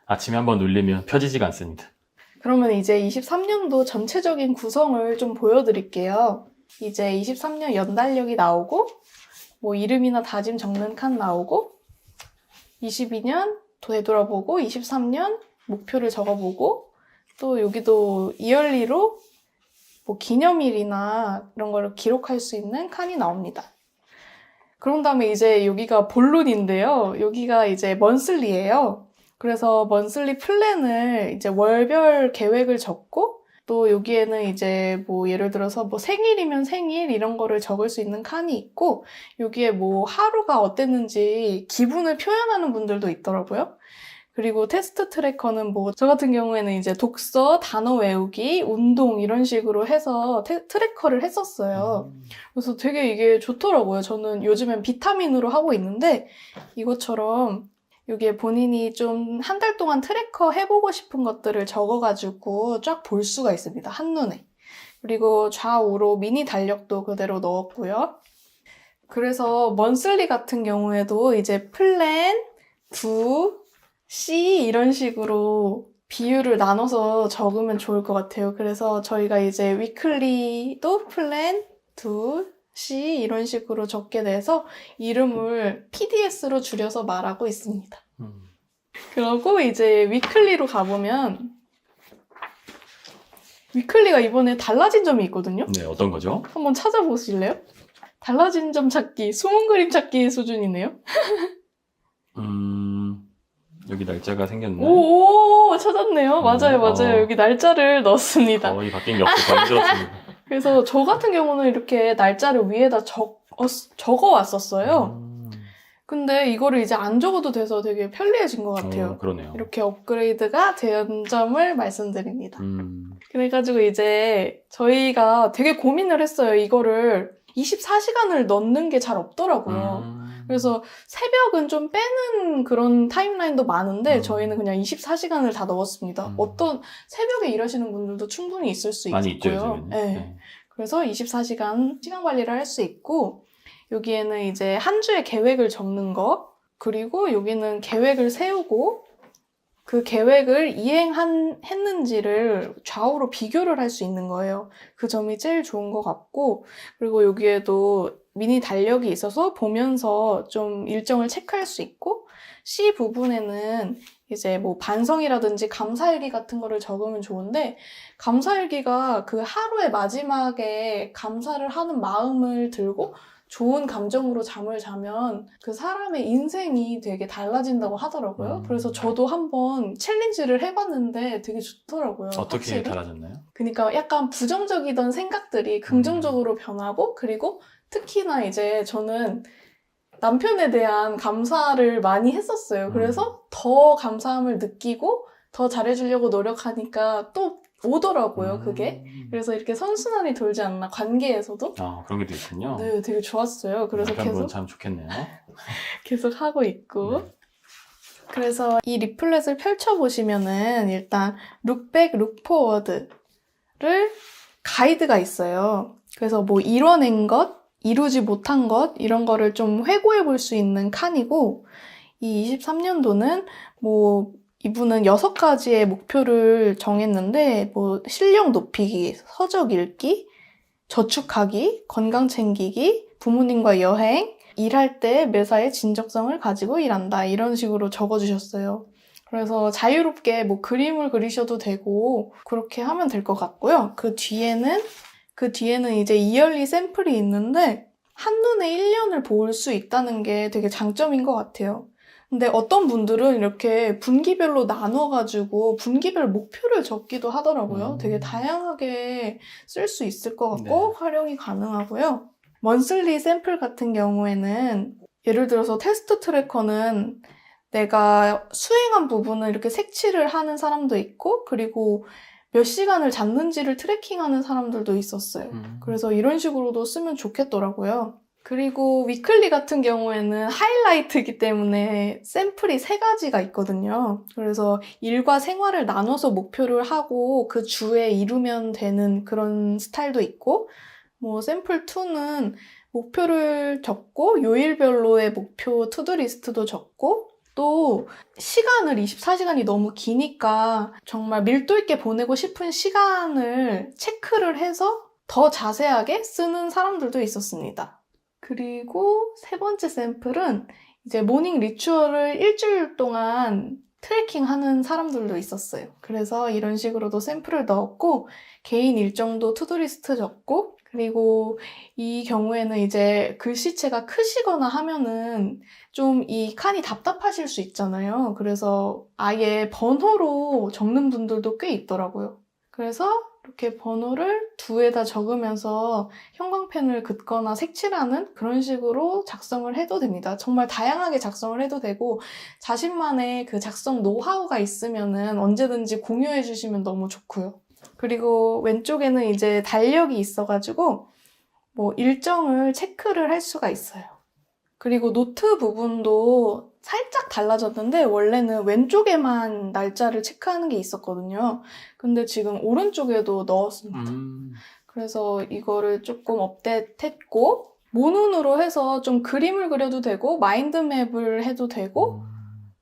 아침에 한번 눌리면 펴지지가 않습니다. 그러면 이제 23년도 전체적인 구성을 좀 보여드릴게요. 이제 23년 연달력이 나오고 뭐 이름이나 다짐 적는 칸 나오고 22년 되돌아보고 23년 목표를 적어보고 또 여기도 이얼리로 뭐 기념일이나 이런 걸 기록할 수 있는 칸이 나옵니다. 그런 다음에 이제 여기가 본론인데요. 여기가 이제 먼슬리예요. 그래서 먼슬리 플랜을 이제 월별 계획을 적고 또 여기에는 이제 뭐 예를 들어서 뭐 생일이면 생일 이런 거를 적을 수 있는 칸이 있고 여기에 뭐 하루가 어땠는지 기분을 표현하는 분들도 있더라고요. 그리고 테스트 트래커는 뭐 저 같은 경우에는 이제 독서, 단어 외우기, 운동 이런 식으로 해서 트래커를 했었어요. 그래서 되게 이게 좋더라고요. 저는 요즘엔 비타민으로 하고 있는데 이것처럼 여기에 본인이 좀 한 달 동안 트래커 해보고 싶은 것들을 적어가지고 쫙 볼 수가 있습니다. 한눈에. 그리고 좌우로 미니 달력도 그대로 넣었고요. 그래서 먼슬리 같은 경우에도 이제 플랜, 두, C 이런 식으로 비율을 나눠서 적으면 좋을 것 같아요. 그래서 저희가 이제 위클리도 플랜, 두, C 이런 식으로 적게 돼서 이름을 PDS로 줄여서 말하고 있습니다. 그러고 이제 위클리로 가보면 위클리가 이번에 달라진 점이 있거든요. 네, 어떤 거죠? 한번 찾아보실래요? 달라진 점 찾기, 숨은 그림 찾기 수준이네요. 여기 날짜가 생겼네. 오, 찾았네요. 맞아요. 여기 날짜를 넣었습니다. 거의 바뀐 게 없고 거의 들었습니다. 그래서 저 같은 경우는 이렇게 날짜를 위에다 적어왔었어요. 근데 이거를 이제 안 적어도 돼서 되게 편리해진 것 같아요. 그러네요. 이렇게 업그레이드가 된 점을 말씀드립니다. 그래가지고 이제 저희가 되게 고민을 했어요. 이거를 24시간을 넣는 게 잘 없더라고요. 그래서 새벽은 좀 빼는 그런 타임라인도 많은데 저희는 그냥 24시간을 다 넣었습니다. 어떤 새벽에 일하시는 분들도 충분히 있을 수 많이 있죠, 있고요. 요즘에는. 네. 그래서 24시간 시간 관리를 할 수 있고 여기에는 이제 한 주의 계획을 적는 거 그리고 여기는 계획을 세우고 그 계획을 이행했는지를 좌우로 비교를 할 수 있는 거예요. 그 점이 제일 좋은 것 같고 그리고 여기에도 미니 달력이 있어서 보면서 좀 일정을 체크할 수 있고 C 부분에는 이제 뭐 반성이라든지 감사일기 같은 거를 적으면 좋은데 감사일기가 그 하루의 마지막에 감사를 하는 마음을 들고 좋은 감정으로 잠을 자면 그 사람의 인생이 되게 달라진다고 하더라고요. 그래서 저도 한번 챌린지를 해봤는데 되게 좋더라고요. 어떻게 확실히. 달라졌나요? 그러니까 약간 부정적이던 생각들이 긍정적으로 변하고 그리고 특히나 이제 저는 남편에 대한 감사를 많이 했었어요. 그래서 더 감사함을 느끼고 더 잘해주려고 노력하니까 또 오더라고요, 그게. 그래서 이렇게 선순환이 돌지 않나, 관계에서도. 아, 그런 게 있군요. 네, 되게 좋았어요. 그래서 남편분 계속 참 좋겠네요. 계속 하고 있고. 그래서 이 리플렛을 펼쳐보시면은 일단 룩백, 룩포워드를 가이드가 있어요. 그래서 뭐 이뤄낸 것, 이루지 못한 것 이런 거를 좀 회고해 볼 수 있는 칸이고, 이 23년도는 뭐 이분은 6가지의 목표를 정했는데 뭐 실력 높이기, 서적 읽기, 저축하기, 건강 챙기기, 부모님과 여행, 일할 때 매사에 진정성을 가지고 일한다 이런 식으로 적어주셨어요. 그래서 자유롭게 뭐 그림을 그리셔도 되고 그렇게 하면 될 것 같고요. 그 뒤에는 이제 이열리 샘플이 있는데 한눈에 1년을 볼 수 있다는 게 되게 장점인 것 같아요. 근데 어떤 분들은 이렇게 분기별로 나눠가지고 분기별 목표를 적기도 하더라고요. 되게 다양하게 쓸 수 있을 것 같고 활용이 가능하고요. 먼슬리 샘플 같은 경우에는 예를 들어서 테스트 트래커는 내가 수행한 부분을 이렇게 색칠을 하는 사람도 있고 그리고 몇 시간을 잤는지를 트래킹하는 사람들도 있었어요. 그래서 이런 식으로도 쓰면 좋겠더라고요. 그리고 위클리 같은 경우에는 하이라이트이기 때문에 샘플이 3가지가 있거든요. 그래서 일과 생활을 나눠서 목표를 하고 그 주에 이루면 되는 그런 스타일도 있고, 뭐 샘플 2는 목표를 적고 요일별로의 목표 투두리스트도 적고, 또 시간을 24시간이 너무 기니까 정말 밀도 있게 보내고 싶은 시간을 체크를 해서 더 자세하게 쓰는 사람들도 있었습니다. 그리고 3번째 샘플은 이제 모닝 리추얼을 일주일 동안 트래킹하는 사람들도 있었어요. 그래서 이런 식으로도 샘플을 넣었고 개인 일정도 투두리스트 적고, 그리고 이 경우에는 이제 글씨체가 크시거나 하면은 좀 이 칸이 답답하실 수 있잖아요. 그래서 아예 번호로 적는 분들도 꽤 있더라고요. 그래서 이렇게 번호를 2에다 적으면서 형광펜을 긋거나 색칠하는 그런 식으로 작성을 해도 됩니다. 정말 다양하게 작성을 해도 되고 자신만의 그 작성 노하우가 있으면은 언제든지 공유해 주시면 너무 좋고요. 그리고 왼쪽에는 이제 달력이 있어가지고 뭐 일정을 체크를 할 수가 있어요. 그리고 노트 부분도 살짝 달라졌는데 원래는 왼쪽에만 날짜를 체크하는 게 있었거든요. 근데 지금 오른쪽에도 넣었습니다. 그래서 이거를 조금 업데이트했고 모눈으로 해서 좀 그림을 그려도 되고 마인드맵을 해도 되고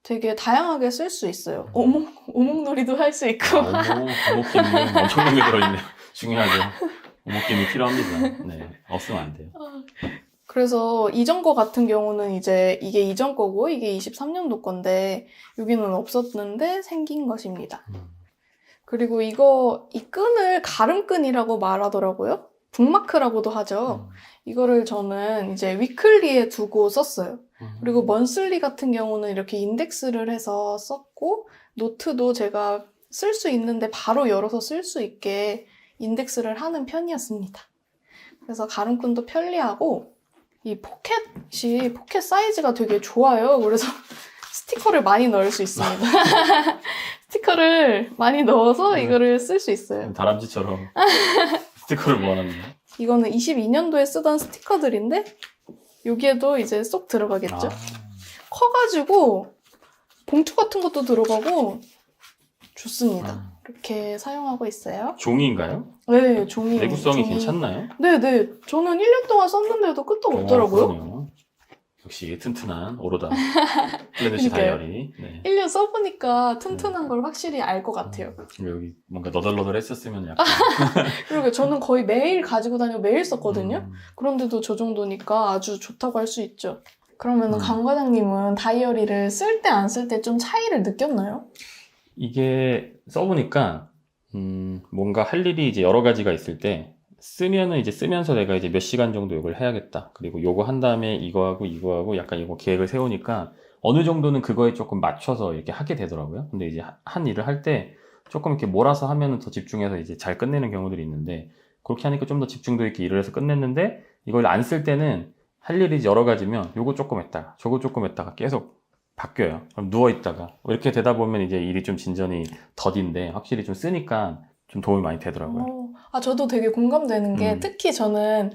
되게 다양하게 쓸 수 있어요. 오목놀이도 할 수 있고. 오목기는 엄청난 게 들어있네요. 중요하죠. 오목기는 필요합니다. 네, 없으면 안 돼요. 그래서 이전 거 같은 경우는 이제 이게 이전 거고 이게 23년도 건데 여기는 없었는데 생긴 것입니다. 그리고 이 끈을 가름끈이라고 말하더라고요. 북마크라고도 하죠. 이거를 저는 이제 위클리에 두고 썼어요. 그리고 먼슬리 같은 경우는 이렇게 인덱스를 해서 썼고 노트도 제가 쓸 수 있는데 바로 열어서 쓸 수 있게 인덱스를 하는 편이었습니다. 그래서 가름끈도 편리하고 이 포켓 사이즈가 되게 좋아요. 그래서 스티커를 많이 넣을 수 있습니다. 스티커를 많이 넣어서 이거를 쓸 수 있어요. 다람쥐처럼 스티커를 모아놨네요. 이거는 22년도에 쓰던 스티커들인데 여기에도 이제 쏙 들어가겠죠. 커가지고 봉투 같은 것도 들어가고 좋습니다. 이렇게 사용하고 있어요. 종이인가요? 네, 종이에요. 내구성이 종이. 괜찮나요? 네네. 저는 1년 동안 썼는데도 끄떡 없더라고요. 그럼요. 역시 튼튼한 오로다 플래닛 그러니까요. 다이어리. 네. 1년 써보니까 튼튼한 걸 확실히 알 것 같아요. 여기 뭔가 너덜너덜 했었으면 약간 그리고 저는 거의 매일 가지고 다니고 매일 썼거든요. 그런데도 저 정도니까 아주 좋다고 할 수 있죠. 그러면 강 과장님은 다이어리를 쓸 때 안 쓸 때 좀 차이를 느꼈나요? 이게 써보니까 뭔가 할 일이 이제 여러 가지가 있을 때 쓰면은 이제 쓰면서 내가 이제 몇 시간 정도 이걸 해야겠다. 그리고 요거 한 다음에 이거하고 약간 이거 계획을 세우니까 어느 정도는 그거에 조금 맞춰서 이렇게 하게 되더라고요. 근데 이제 한 일을 할 때 조금 이렇게 몰아서 하면은 더 집중해서 이제 잘 끝내는 경우들이 있는데 그렇게 하니까 좀 더 집중도 있게 일을 해서 끝냈는데 이걸 안 쓸 때는 할 일이 여러 가지면 요거 조금 했다가 저거 조금 했다가 계속 바뀌어요. 그럼 누워있다가 이렇게 되다 보면 이제 일이 좀 진전이 더딘데 확실히 좀 쓰니까 좀 도움이 많이 되더라고요. 저도 되게 공감되는 게 특히 저는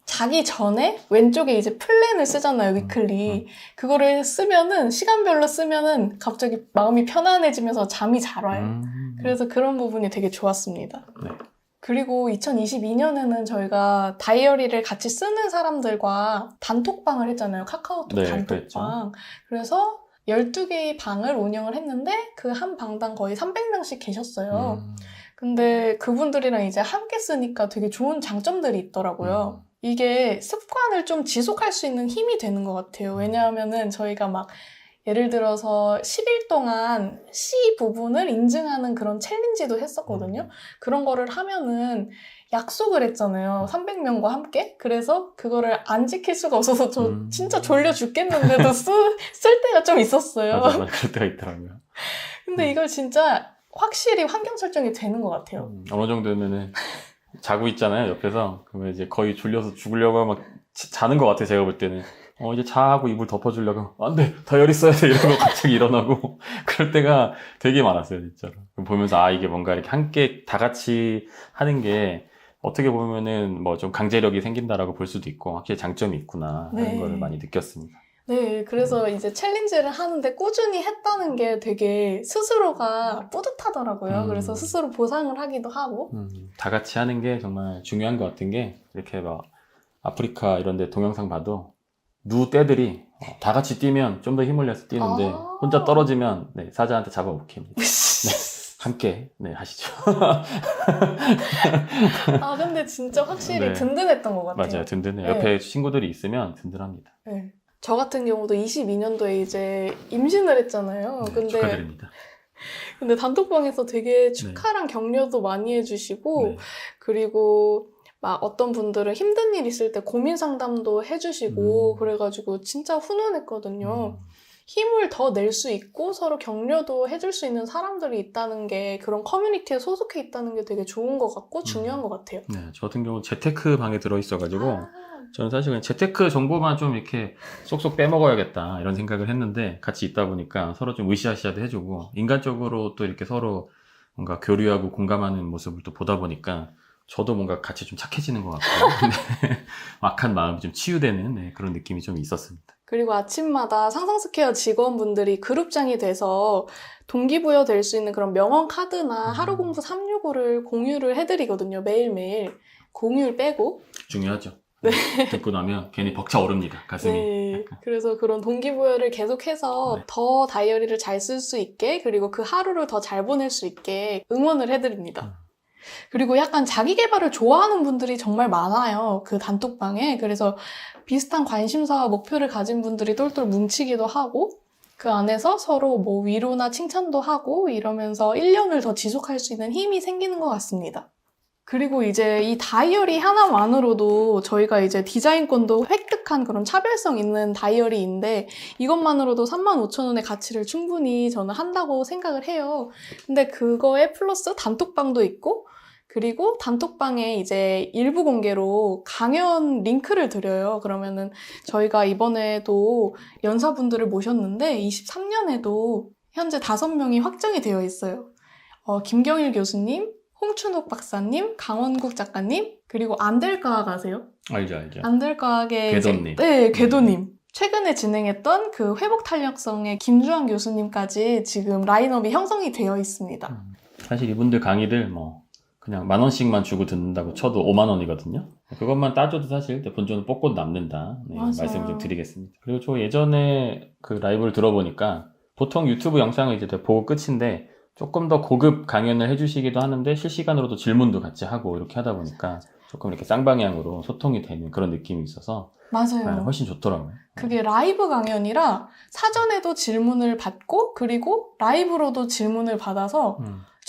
자기 전에 왼쪽에 이제 플랜을 쓰잖아요, 위클리. 그거를 쓰면은, 시간별로 쓰면은 갑자기 마음이 편안해지면서 잠이 잘 와요. 그래서 그런 부분이 되게 좋았습니다. 네. 그리고 2022년에는 저희가 다이어리를 같이 쓰는 사람들과 단톡방을 했잖아요. 카카오톡 네, 단톡방. 그랬죠. 그래서 12개의 방을 운영을 했는데 그 한 방당 거의 300명씩 계셨어요. 근데 그분들이랑 이제 함께 쓰니까 되게 좋은 장점들이 있더라고요. 이게 습관을 좀 지속할 수 있는 힘이 되는 것 같아요. 왜냐하면은 저희가 막 예를 들어서 10일 동안 C 부분을 인증하는 그런 챌린지도 했었거든요. 그런 거를 하면은 약속을 했잖아요. 300명과 함께. 그래서 그거를 안 지킬 수가 없어서 저 진짜 졸려 죽겠는데도 쓸 때가 좀 있었어요. 맞아, 그럴 때가 있더라고요. 근데 이걸 진짜 확실히 환경 설정이 되는 것 같아요. 어느 정도면은 자고 있잖아요, 옆에서. 그러면 이제 거의 졸려서 죽으려고 막 자는 것 같아요, 제가 볼 때는. 이제 자고 이불 덮어주려고. 안 돼! 다이어리 써야 돼! 이러고 갑자기 일어나고. 그럴 때가 되게 많았어요, 진짜로. 보면서, 이게 뭔가 이렇게 함께 다 같이 하는 게 어떻게 보면은 뭐 좀 강제력이 생긴다라고 볼 수도 있고, 확실히 장점이 있구나 하는 네. 거를 많이 느꼈습니다. 네, 그래서 이제 챌린지를 하는데 꾸준히 했다는 게 되게 스스로가 뿌듯하더라고요. 그래서 스스로 보상을 하기도 하고. 다 같이 하는 게 정말 중요한 것 같은 게, 이렇게 막 아프리카 이런 데 동영상 봐도 누 떼들이 다 같이 뛰면 좀 더 힘을 내서 뛰는데 혼자 떨어지면 사자한테 잡아 먹힙니다. 네, 함께 하시죠. 근데 진짜 확실히 네. 든든했던 것 같아요. 맞아요, 든든해요. 네. 옆에 친구들이 있으면 든든합니다. 네. 저 같은 경우도 22년도에 이제 임신을 했잖아요. 근데 축하드립니다. 근데 단톡방에서 되게 축하랑 격려도 많이 해주시고, 그리고 막 어떤 분들은 힘든 일 있을 때 고민 상담도 해주시고, 그래가지고 진짜 훈훈했거든요. 힘을 더 낼 수 있고 서로 격려도 해줄 수 있는 사람들이 있다는 게, 그런 커뮤니티에 소속해 있다는 게 되게 좋은 것 같고 중요한 것 같아요. 네, 저 같은 경우 재테크 방에 들어있어가지고 저는 사실 그냥 재테크 정보만 좀 이렇게 쏙쏙 빼먹어야겠다 이런 생각을 했는데, 같이 있다 보니까 서로 좀 으쌰으쌰도 해주고 인간적으로 또 이렇게 서로 뭔가 교류하고 공감하는 모습을 또 보다 보니까 저도 뭔가 같이 좀 착해지는 것 같고 악한 마음이 좀 치유되는 그런 느낌이 좀 있었습니다. 그리고 아침마다 상상스퀘어 직원분들이 그룹장이 돼서 동기부여 될 수 있는 그런 명언 카드나 하루 공부 365를 공유를 해드리거든요. 매일매일. 공유를 빼고. 중요하죠. 듣고 나면 괜히 벅차 오릅니다, 가슴이. 네. 그래서 그런 동기부여를 계속해서 더 다이어리를 잘 쓸 수 있게, 그리고 그 하루를 더 잘 보낼 수 있게 응원을 해드립니다. 그리고 약간 자기 개발을 좋아하는 분들이 정말 많아요. 그 단톡방에. 그래서 비슷한 관심사와 목표를 가진 분들이 똘똘 뭉치기도 하고, 그 안에서 서로 뭐 위로나 칭찬도 하고 이러면서 1년을 더 지속할 수 있는 힘이 생기는 것 같습니다. 그리고 이제 이 다이어리 하나만으로도 저희가 이제 디자인권도 획득한 그런 차별성 있는 다이어리인데, 이것만으로도 35,000원의 가치를 충분히 저는 한다고 생각을 해요. 근데 그거에 플러스 단톡방도 있고, 그리고 단톡방에 이제 일부 공개로 강연 링크를 드려요. 그러면은 저희가 이번에도 연사분들을 모셨는데 23년에도 현재 5명이 확정이 되어 있어요. 김경일 교수님, 홍춘욱 박사님, 강원국 작가님, 그리고 안될과학 아세요? 알죠. 안될과학의 궤도님. 네, 궤도님. 최근에 진행했던 그 회복 탄력성의 김주환 교수님까지 지금 라인업이 형성이 되어 있습니다. 사실 이분들 강의들 뭐 그냥 10,000원씩만 주고 듣는다고 쳐도 50,000원이거든요. 그것만 따져도 사실 본전은 뽁뽁 남는다. 맞아요. 말씀 좀 드리겠습니다. 그리고 저 예전에 그 라이브를 들어보니까 보통 유튜브 영상을 이제 보고 끝인데 조금 더 고급 강연을 해주시기도 하는데 실시간으로도 질문도 같이 하고 이렇게 하다 보니까 조금 이렇게 쌍방향으로 소통이 되는 그런 느낌이 있어서 맞아요. 훨씬 좋더라고요. 그게 라이브 강연이라 사전에도 질문을 받고, 그리고 라이브로도 질문을 받아서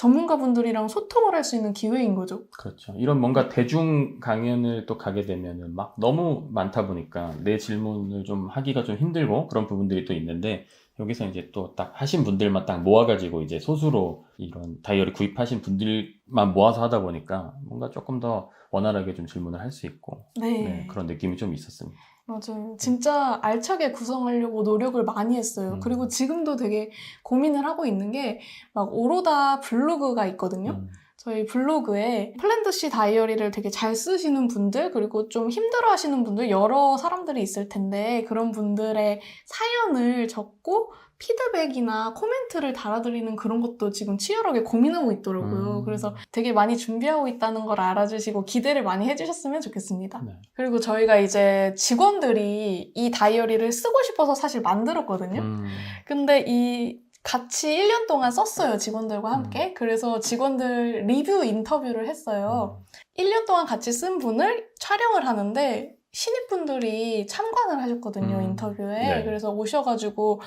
전문가분들이랑 소통을 할 수 있는 기회인 거죠. 그렇죠. 이런 뭔가 대중 강연을 또 가게 되면은 막 너무 많다 보니까 내 질문을 좀 하기가 좀 힘들고 그런 부분들이 또 있는데, 여기서 이제 또 딱 하신 분들만 딱 모아가지고 이제 소수로 이런 다이어리 구입하신 분들만 모아서 하다 보니까 뭔가 조금 더 원활하게 좀 질문을 할 수 있고 네. 그런 느낌이 좀 있었습니다. 맞아요. 진짜 알차게 구성하려고 노력을 많이 했어요. 그리고 지금도 되게 고민을 하고 있는 게, 막 오로다 블로그가 있거든요. 저희 블로그에 플랜드시 다이어리를 되게 잘 쓰시는 분들, 그리고 좀 힘들어 하시는 분들, 여러 사람들이 있을 텐데, 그런 분들의 사연을 적고 피드백이나 코멘트를 달아드리는 그런 것도 지금 치열하게 고민하고 있더라고요. 그래서 되게 많이 준비하고 있다는 걸 알아주시고 기대를 많이 해주셨으면 좋겠습니다. 네. 그리고 저희가 이제 직원들이 이 다이어리를 쓰고 싶어서 사실 만들었거든요. 근데 이 같이 1년 동안 썼어요, 직원들과 함께. 그래서 직원들 리뷰 인터뷰를 했어요. 1년 동안 같이 쓴 분을 촬영을 하는데 신입분들이 참관을 하셨거든요, 인터뷰에. 네. 그래서 오셔가지고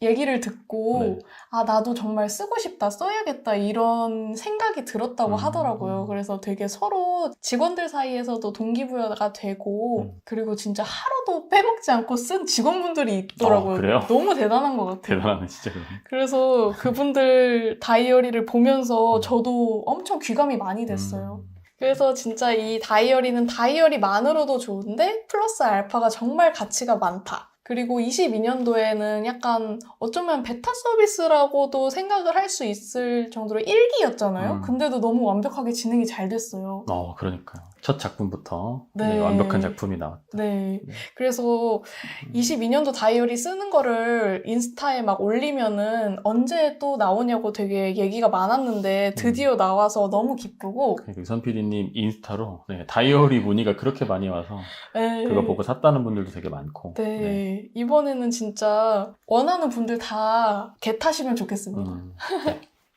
얘기를 듣고 아, 나도 정말 쓰고 싶다, 써야겠다, 이런 생각이 들었다고 하더라고요. 그래서 되게 서로 직원들 사이에서도 동기부여가 되고, 그리고 진짜 하루도 빼먹지 않고 쓴 직원분들이 있더라고요. 그래요? 너무 대단한 것 같아요. 대단하네, 진짜. 그래서 그분들 다이어리를 보면서 저도 엄청 귀감이 많이 됐어요. 그래서 진짜 이 다이어리는 다이어리만으로도 좋은데 플러스 알파가 정말 가치가 많다. 그리고 22년도에는 약간 어쩌면 베타 서비스라고도 생각을 할 수 있을 정도로 1기였잖아요. 근데도 너무 완벽하게 진행이 잘 됐어요. 그러니까요. 첫 작품부터 네. 완벽한 작품이 나왔다. 네. 그래서 22년도 다이어리 쓰는 거를 인스타에 막 올리면은 언제 또 나오냐고 되게 얘기가 많았는데 드디어 나와서 너무 기쁘고. 선 PD님 인스타로 다이어리 문의가 그렇게 많이 와서 네. 그거 보고 샀다는 분들도 되게 많고. 네. 이번에는 진짜 원하는 분들 다 겟하시면 좋겠습니다.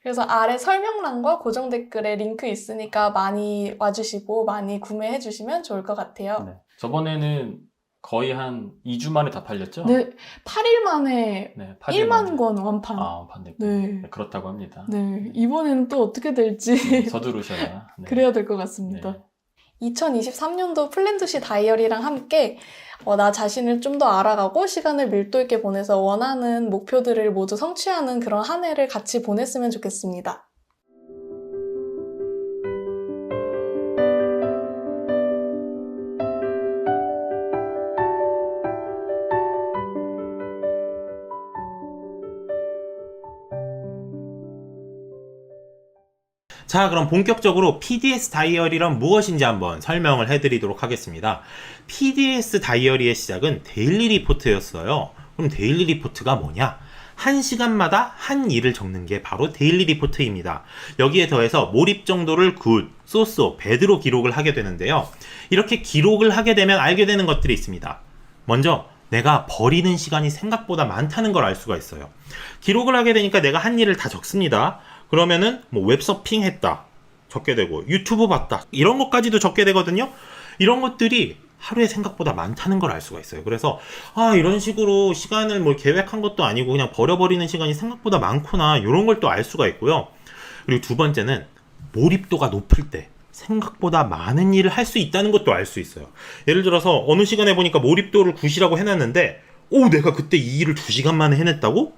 그래서 아래 설명란과 고정 댓글에 링크 있으니까 많이 와주시고 많이 구매해주시면 좋을 것 같아요. 네. 저번에는 거의 한 2주 만에 다 팔렸죠? 네. 8일 만에 8일 1만 권 완판. 완판됐고. 네. 그렇다고 합니다. 네. 이번에는 또 어떻게 될지 서두르셔야. 그래야 될 것 같습니다. 2023년도 플랜드시 다이어리랑 함께 나 자신을 좀 더 알아가고 시간을 밀도 있게 보내서 원하는 목표들을 모두 성취하는 그런 한 해를 같이 보냈으면 좋겠습니다. 자, 그럼 본격적으로 PDS 다이어리란 무엇인지 한번 설명을 해드리도록 하겠습니다. PDS 다이어리의 시작은 데일리 리포트였어요. 그럼 데일리 리포트가 뭐냐? 한 시간마다 한 일을 적는 게 바로 데일리 리포트입니다. 여기에 더해서 몰입 정도를 굿, 소소, 배드로 기록을 하게 되는데요. 이렇게 기록을 하게 되면 알게 되는 것들이 있습니다. 먼저 내가 버리는 시간이 생각보다 많다는 걸 알 수가 있어요. 기록을 하게 되니까 내가 한 일을 다 적습니다. 그러면은 뭐 웹서핑 했다 적게 되고, 유튜브 봤다 이런 것까지도 적게 되거든요. 이런 것들이 하루에 생각보다 많다는 걸 알 수가 있어요. 그래서 이런 식으로 시간을 뭐 계획한 것도 아니고 그냥 버려버리는 시간이 생각보다 많구나, 이런 걸 또 알 수가 있고요. 그리고 두 번째는 몰입도가 높을 때 생각보다 많은 일을 할 수 있다는 것도 알 수 있어요. 예를 들어서 어느 시간에 보니까 몰입도를 9이라고 해놨는데 내가 그때 이 일을 2시간 만에 해냈다고?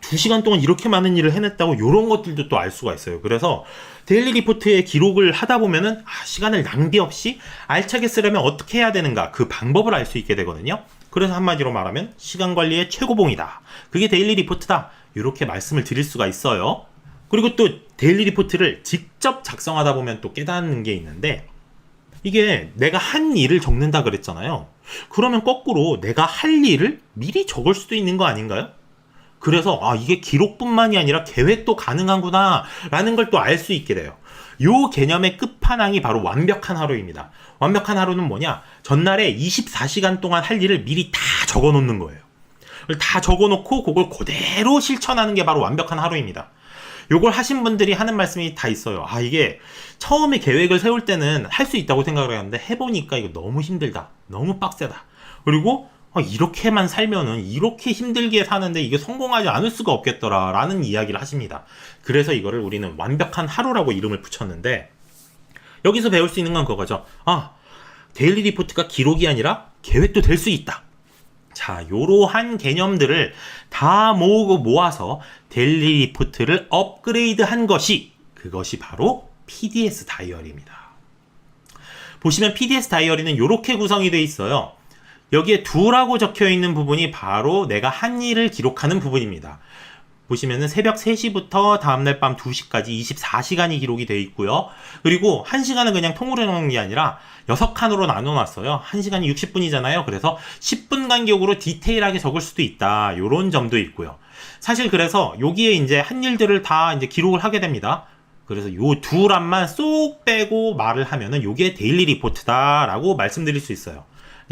2시간 동안 이렇게 많은 일을 해냈다고? 이런 것들도 또 알 수가 있어요. 그래서 데일리 리포트에 기록을 하다 보면은 시간을 낭비 없이 알차게 쓰려면 어떻게 해야 되는가, 그 방법을 알 수 있게 되거든요. 그래서 한마디로 말하면 시간 관리의 최고봉이다, 그게 데일리 리포트다, 이렇게 말씀을 드릴 수가 있어요. 그리고 또 데일리 리포트를 직접 작성하다 보면 또 깨닫는 게 있는데, 이게 내가 한 일을 적는다 그랬잖아요. 그러면 거꾸로 내가 할 일을 미리 적을 수도 있는 거 아닌가요? 그래서 이게 기록뿐만이 아니라 계획도 가능하구나 라는 걸 또 알 수 있게 돼요. 요 개념의 끝판왕이 바로 완벽한 하루입니다. 완벽한 하루는 뭐냐? 전날에 24시간 동안 할 일을 미리 다 적어 놓는 거예요. 다 적어 놓고 그걸 그대로 실천하는 게 바로 완벽한 하루입니다. 요걸 하신 분들이 하는 말씀이 다 있어요. 이게 처음에 계획을 세울 때는 할 수 있다고 생각을 했는데 해보니까 이거 너무 힘들다, 너무 빡세다, 그리고 이렇게만 살면은 이렇게 힘들게 사는데 이게 성공하지 않을 수가 없겠더라 라는 이야기를 하십니다. 그래서 이거를 우리는 완벽한 하루라고 이름을 붙였는데, 여기서 배울 수 있는 건 그거죠. 데일리 리포트가 기록이 아니라 계획도 될 수 있다. 자, 요러한 개념들을 다 모아서 데일리 리포트를 업그레이드한 그것이 바로 PDS 다이어리입니다. 보시면 PDS 다이어리는 이렇게 구성이 되어 있어요. 여기에 do라고 적혀 있는 부분이 바로 내가 한 일을 기록하는 부분입니다. 보시면은 새벽 3시부터 다음날 밤 2시까지 24시간이 기록이 되어 있고요. 그리고 1시간은 그냥 통으로 넣는 게 아니라 6칸으로 나눠놨어요. 1시간이 60분이잖아요. 그래서 10분 간격으로 디테일하게 적을 수도 있다. 요런 점도 있고요. 사실 그래서 여기에 이제 한 일들을 다 이제 기록을 하게 됩니다. 그래서 요 두 란만 쏙 빼고 말을 하면은 요게 데일리 리포트다라고 말씀드릴 수 있어요.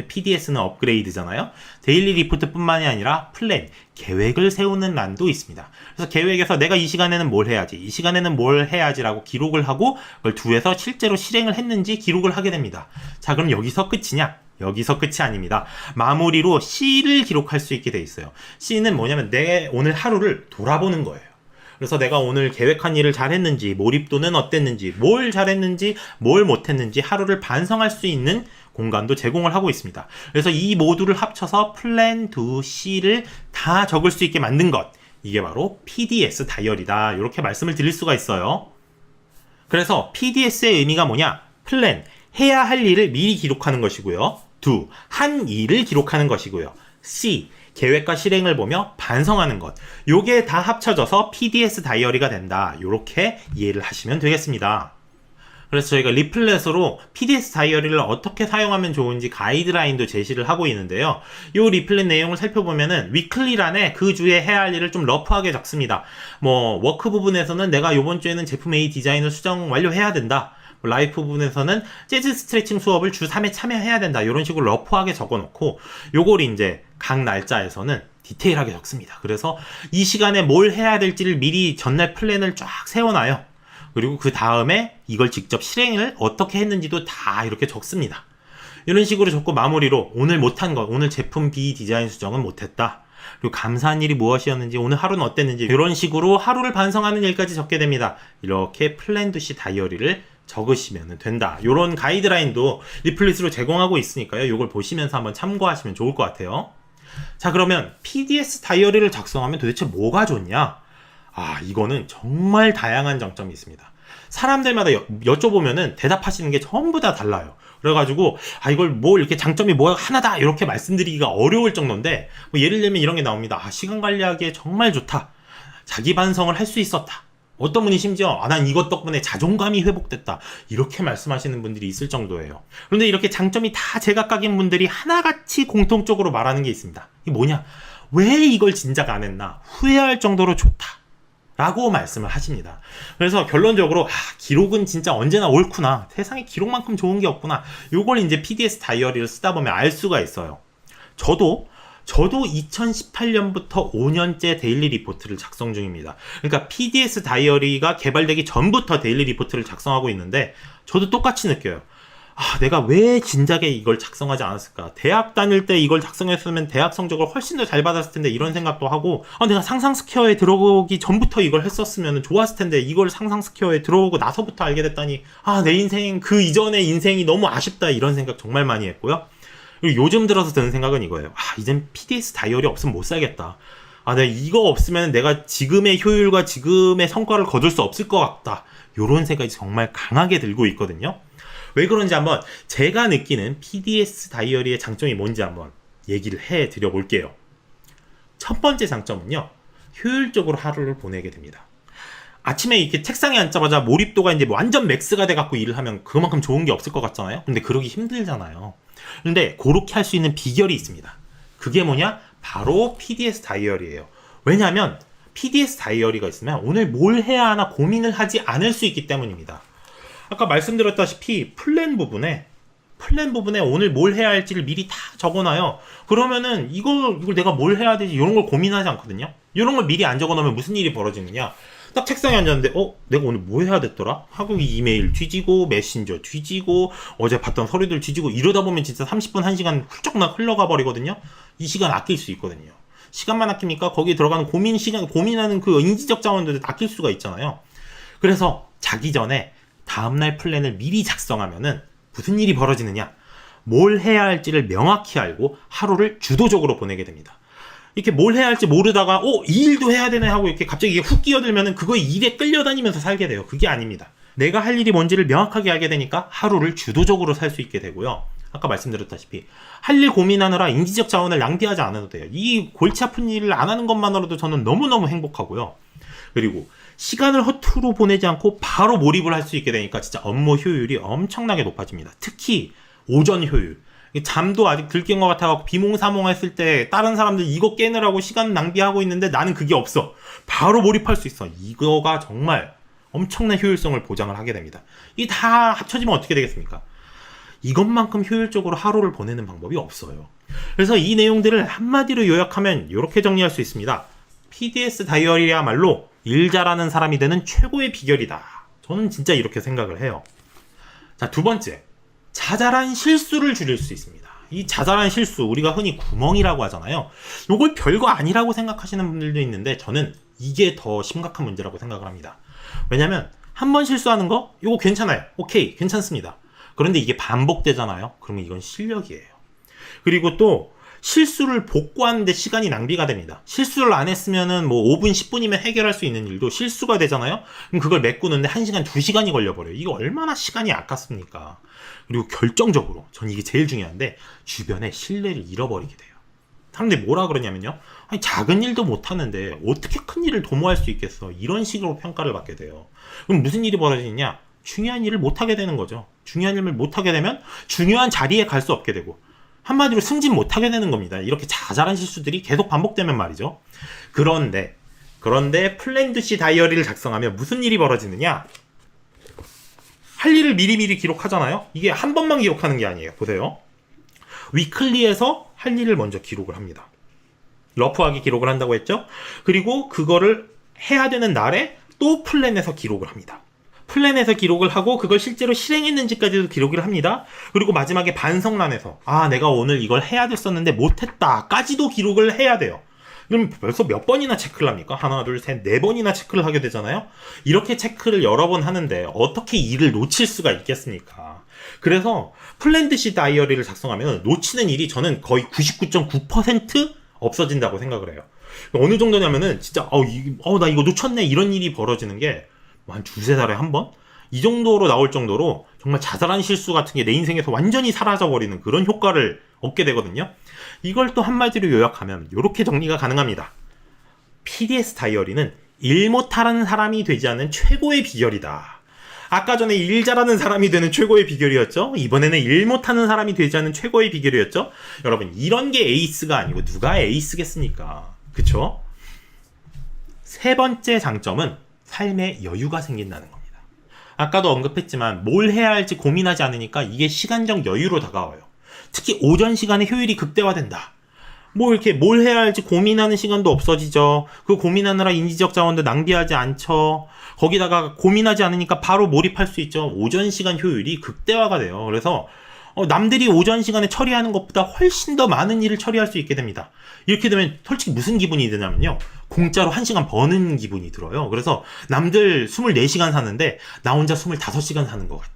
PDS는 업그레이드잖아요. 데일리 리포트뿐만이 아니라 플랜, 계획을 세우는 란도 있습니다. 그래서 계획에서 내가 이 시간에는 뭘 해야지, 이 시간에는 뭘 해야지라고 기록을 하고 그걸 두에서 실제로 실행을 했는지 기록을 하게 됩니다. 자, 그럼 여기서 끝이냐? 여기서 끝이 아닙니다. 마무리로 C를 기록할 수 있게 돼 있어요. C는 뭐냐면 내 오늘 하루를 돌아보는 거예요. 그래서 내가 오늘 계획한 일을 잘했는지, 몰입도는 어땠는지, 뭘 잘했는지, 뭘 못했는지 하루를 반성할 수 있는 공간도 제공을 하고 있습니다. 그래서 이 모두를 합쳐서 플랜 to C를 다 적을 수 있게 만든 것, 이게 바로 PDS 다이어리다. 이렇게 말씀을 드릴 수가 있어요. 그래서 PDS의 의미가 뭐냐? 플랜, 해야 할 일을 미리 기록하는 것이고요. do, 한 일을 기록하는 것이고요. C, 계획과 실행을 보며 반성하는 것. 요게 다 합쳐져서 PDS 다이어리가 된다. 요렇게 이해를 하시면 되겠습니다. 그래서 저희가 리플렛으로 PDS 다이어리를 어떻게 사용하면 좋은지 가이드라인도 제시를 하고 있는데요. 요 리플렛 내용을 살펴보면은 위클리란에 그 주에 해야 할 일을 좀 러프하게 적습니다. 워크 부분에서는 내가 요번 주에는 제품 A 디자인을 수정 완료해야 된다. 라이프 부분에서는 재즈 스트레칭 수업을 주 3회 참여해야 된다. 이런 식으로 러프하게 적어놓고 요걸 이제 각 날짜에서는 디테일하게 적습니다. 그래서 이 시간에 뭘 해야 될지를 미리 전날 플랜을 쫙 세워놔요. 그리고 그 다음에 이걸 직접 실행을 어떻게 했는지도 다 이렇게 적습니다. 이런 식으로 적고 마무리로 오늘 못한 것, 오늘 제품 B 디자인 수정은 못했다. 그리고 감사한 일이 무엇이었는지, 오늘 하루는 어땠는지, 이런 식으로 하루를 반성하는 일까지 적게 됩니다. 이렇게 플랜 투 C 다이어리를 적으시면 된다. 이런 가이드라인도 리플릿으로 제공하고 있으니까요. 이걸 보시면서 한번 참고하시면 좋을 것 같아요. 자, 그러면 PDS 다이어리를 작성하면 도대체 뭐가 좋냐? 이거는 정말 다양한 장점이 있습니다. 사람들마다 여쭤보면은 대답하시는 게 전부 다 달라요. 그래가지고 이걸 뭐 이렇게 장점이 뭐야 하나다 이렇게 말씀드리기가 어려울 정도인데, 예를 들면 이런 게 나옵니다. 시간 관리하기에 정말 좋다. 자기 반성을 할 수 있었다. 어떤 분이 심지어 난 이것 덕분에 자존감이 회복됐다. 이렇게 말씀하시는 분들이 있을 정도예요. 그런데 이렇게 장점이 다 제각각인 분들이 하나같이 공통적으로 말하는 게 있습니다. 이게 뭐냐? 왜 이걸 진작 안 했나? 후회할 정도로 좋다. 라고 말씀을 하십니다. 그래서 결론적으로 기록은 진짜 언제나 옳구나. 세상에 기록만큼 좋은 게 없구나. 요걸 이제 PDS 다이어리를 쓰다 보면 알 수가 있어요. 저도 2018년부터 5년째 데일리 리포트를 작성 중입니다. 그러니까 PDS 다이어리가 개발되기 전부터 데일리 리포트를 작성하고 있는데 저도 똑같이 느껴요. 내가 왜 진작에 이걸 작성하지 않았을까? 대학 다닐 때 이걸 작성했으면 대학 성적을 훨씬 더 잘 받았을 텐데, 이런 생각도 하고, 내가 상상 스퀘어에 들어오기 전부터 이걸 했었으면 좋았을 텐데, 이걸 상상 스퀘어에 들어오고 나서부터 알게 됐다니, 내 인생, 그 이전의 인생이 너무 아쉽다, 이런 생각 정말 많이 했고요. 그리고 요즘 들어서 드는 생각은 이거예요. 이젠 PDS 다이어리 없으면 못 살겠다. 내가 이거 없으면 내가 지금의 효율과 지금의 성과를 거둘 수 없을 것 같다. 요런 생각이 정말 강하게 들고 있거든요. 왜 그런지 한번 제가 느끼는 PDS 다이어리의 장점이 뭔지 한번 얘기를 해 드려 볼게요. 첫 번째 장점은요, 효율적으로 하루를 보내게 됩니다. 아침에 이렇게 책상에 앉자마자 몰입도가 이제 완전 맥스가 돼갖고 일을 하면 그만큼 좋은 게 없을 것 같잖아요. 근데 그러기 힘들잖아요. 근데 그렇게 할 수 있는 비결이 있습니다. 그게 뭐냐? 바로 PDS 다이어리예요. 왜냐하면 PDS 다이어리가 있으면 오늘 뭘 해야 하나 고민을 하지 않을 수 있기 때문입니다. 아까 말씀드렸다시피 플랜 부분에 오늘 뭘 해야 할지를 미리 다 적어놔요. 그러면은 이걸 내가 뭘 해야 되지 이런 걸 고민하지 않거든요. 이런 걸 미리 안 적어놓으면 무슨 일이 벌어지느냐? 딱 책상에 앉았는데 내가 오늘 뭐 해야 됐더라? 하고 이메일 뒤지고 메신저 뒤지고 어제 봤던 서류들 뒤지고 이러다 보면 진짜 30분 1시간 훌쩍 흘러가 버리거든요. 이 시간 아낄 수 있거든요. 시간만 아낍니까? 거기에 들어가는 고민하는 그 인지적 자원들도 아낄 수가 있잖아요. 그래서 자기 전에 다음날 플랜을 미리 작성하면은 무슨 일이 벌어지느냐? 뭘 해야 할지를 명확히 알고 하루를 주도적으로 보내게 됩니다. 이렇게 뭘 해야 할지 모르다가 이 일도 해야 되네 하고 이렇게 갑자기 이게 훅 끼어들면은 그거 일에 끌려다니면서 살게 돼요. 그게 아닙니다. 내가 할 일이 뭔지를 명확하게 알게 되니까 하루를 주도적으로 살 수 있게 되고요. 아까 말씀드렸다시피 할 일 고민하느라 인지적 자원을 낭비하지 않아도 돼요. 이 골치 아픈 일을 안 하는 것만으로도 저는 너무너무 행복하고요. 그리고 시간을 허투루 보내지 않고 바로 몰입을 할 수 있게 되니까 진짜 업무 효율이 엄청나게 높아집니다. 특히 오전 효율. 잠도 아직 들 깬 것 같아갖고 비몽사몽 했을 때 다른 사람들 이거 깨느라고 시간 낭비하고 있는데 나는 그게 없어. 바로 몰입할 수 있어. 이거가 정말 엄청난 효율성을 보장을 하게 됩니다. 이게 다 합쳐지면 어떻게 되겠습니까? 이것만큼 효율적으로 하루를 보내는 방법이 없어요. 그래서 이 내용들을 한마디로 요약하면 이렇게 정리할 수 있습니다. PDS 다이어리야말로 일 잘하는 사람이 되는 최고의 비결이다. 저는 진짜 이렇게 생각을 해요. 자, 두 번째. 자잘한 실수를 줄일 수 있습니다. 이 자잘한 실수, 우리가 흔히 구멍이라고 하잖아요. 이걸 별거 아니라고 생각하시는 분들도 있는데 저는 이게 더 심각한 문제라고 생각을 합니다. 왜냐면 한 번 실수하는 거 이거 괜찮아요. 오케이, 괜찮습니다. 그런데 이게 반복되잖아요. 그러면 이건 실력이에요. 그리고 또 실수를 복구하는데 시간이 낭비가 됩니다. 실수를 안 했으면은 뭐 5분, 10분이면 해결할 수 있는 일도 실수가 되잖아요. 그럼 그걸 메꾸는데 1시간, 2시간이 걸려버려요. 이거 얼마나 시간이 아깝습니까? 그리고 결정적으로 전 이게 제일 중요한데 주변에 신뢰를 잃어버리게 돼요. 사람들이 뭐라 그러냐면요. 아니, 작은 일도 못하는데 어떻게 큰 일을 도모할 수 있겠어. 이런 식으로 평가를 받게 돼요. 그럼 무슨 일이 벌어지냐? 중요한 일을 못하게 되는 거죠. 중요한 일을 못하게 되면 중요한 자리에 갈 수 없게 되고 한마디로 승진 못하게 되는 겁니다. 이렇게 자잘한 실수들이 계속 반복되면 말이죠. 그런데 플랜드 C 다이어리를 작성하면 무슨 일이 벌어지느냐? 할 일을 미리미리 기록하잖아요. 이게 한 번만 기록하는 게 아니에요. 보세요. 위클리에서 할 일을 먼저 기록을 합니다. 러프하게 기록을 한다고 했죠. 그리고 그거를 해야 되는 날에 또 플랜에서 기록을 합니다. 플랜에서 기록을 하고 그걸 실제로 실행했는지까지도 기록을 합니다. 그리고 마지막에 반성란에서 내가 오늘 이걸 해야 됐었는데 못했다까지도 기록을 해야 돼요. 그럼 벌써 몇 번이나 체크를 합니까? 하나, 둘, 셋, 네 번이나 체크를 하게 되잖아요. 이렇게 체크를 여러 번 하는데 어떻게 일을 놓칠 수가 있겠습니까? 그래서 플랜드 C 다이어리를 작성하면 놓치는 일이 저는 거의 99.9% 없어진다고 생각을 해요. 어느 정도냐면은 진짜 나 이거 놓쳤네 이런 일이 벌어지는 게 한 두세 달에 한 번? 이 정도로 나올 정도로 정말 자잘한 실수 같은 게 내 인생에서 완전히 사라져버리는 그런 효과를 얻게 되거든요. 이걸 또 한마디로 요약하면 이렇게 정리가 가능합니다. PDS 다이어리는 일 못하는 사람이 되지 않는 최고의 비결이다. 아까 전에 일 잘하는 사람이 되는 최고의 비결이었죠. 이번에는 일 못하는 사람이 되지 않는 최고의 비결이었죠. 여러분, 이런 게 에이스가 아니고 누가 에이스겠습니까? 그쵸? 세 번째 장점은 삶에 여유가 생긴다는 겁니다. 아까도 언급했지만 뭘 해야 할지 고민하지 않으니까 이게 시간적 여유로 다가와요. 특히 오전 시간의 효율이 극대화된다. 이렇게 뭘 해야 할지 고민하는 시간도 없어지죠. 그 고민하느라 인지적 자원도 낭비하지 않죠. 거기다가 고민하지 않으니까 바로 몰입할 수 있죠. 오전 시간 효율이 극대화가 돼요. 그래서 남들이 오전 시간에 처리하는 것보다 훨씬 더 많은 일을 처리할 수 있게 됩니다. 이렇게 되면 솔직히 무슨 기분이 드냐면요. 공짜로 1시간 버는 기분이 들어요. 그래서 남들 24시간 사는데 나 혼자 25시간 사는 것 같아.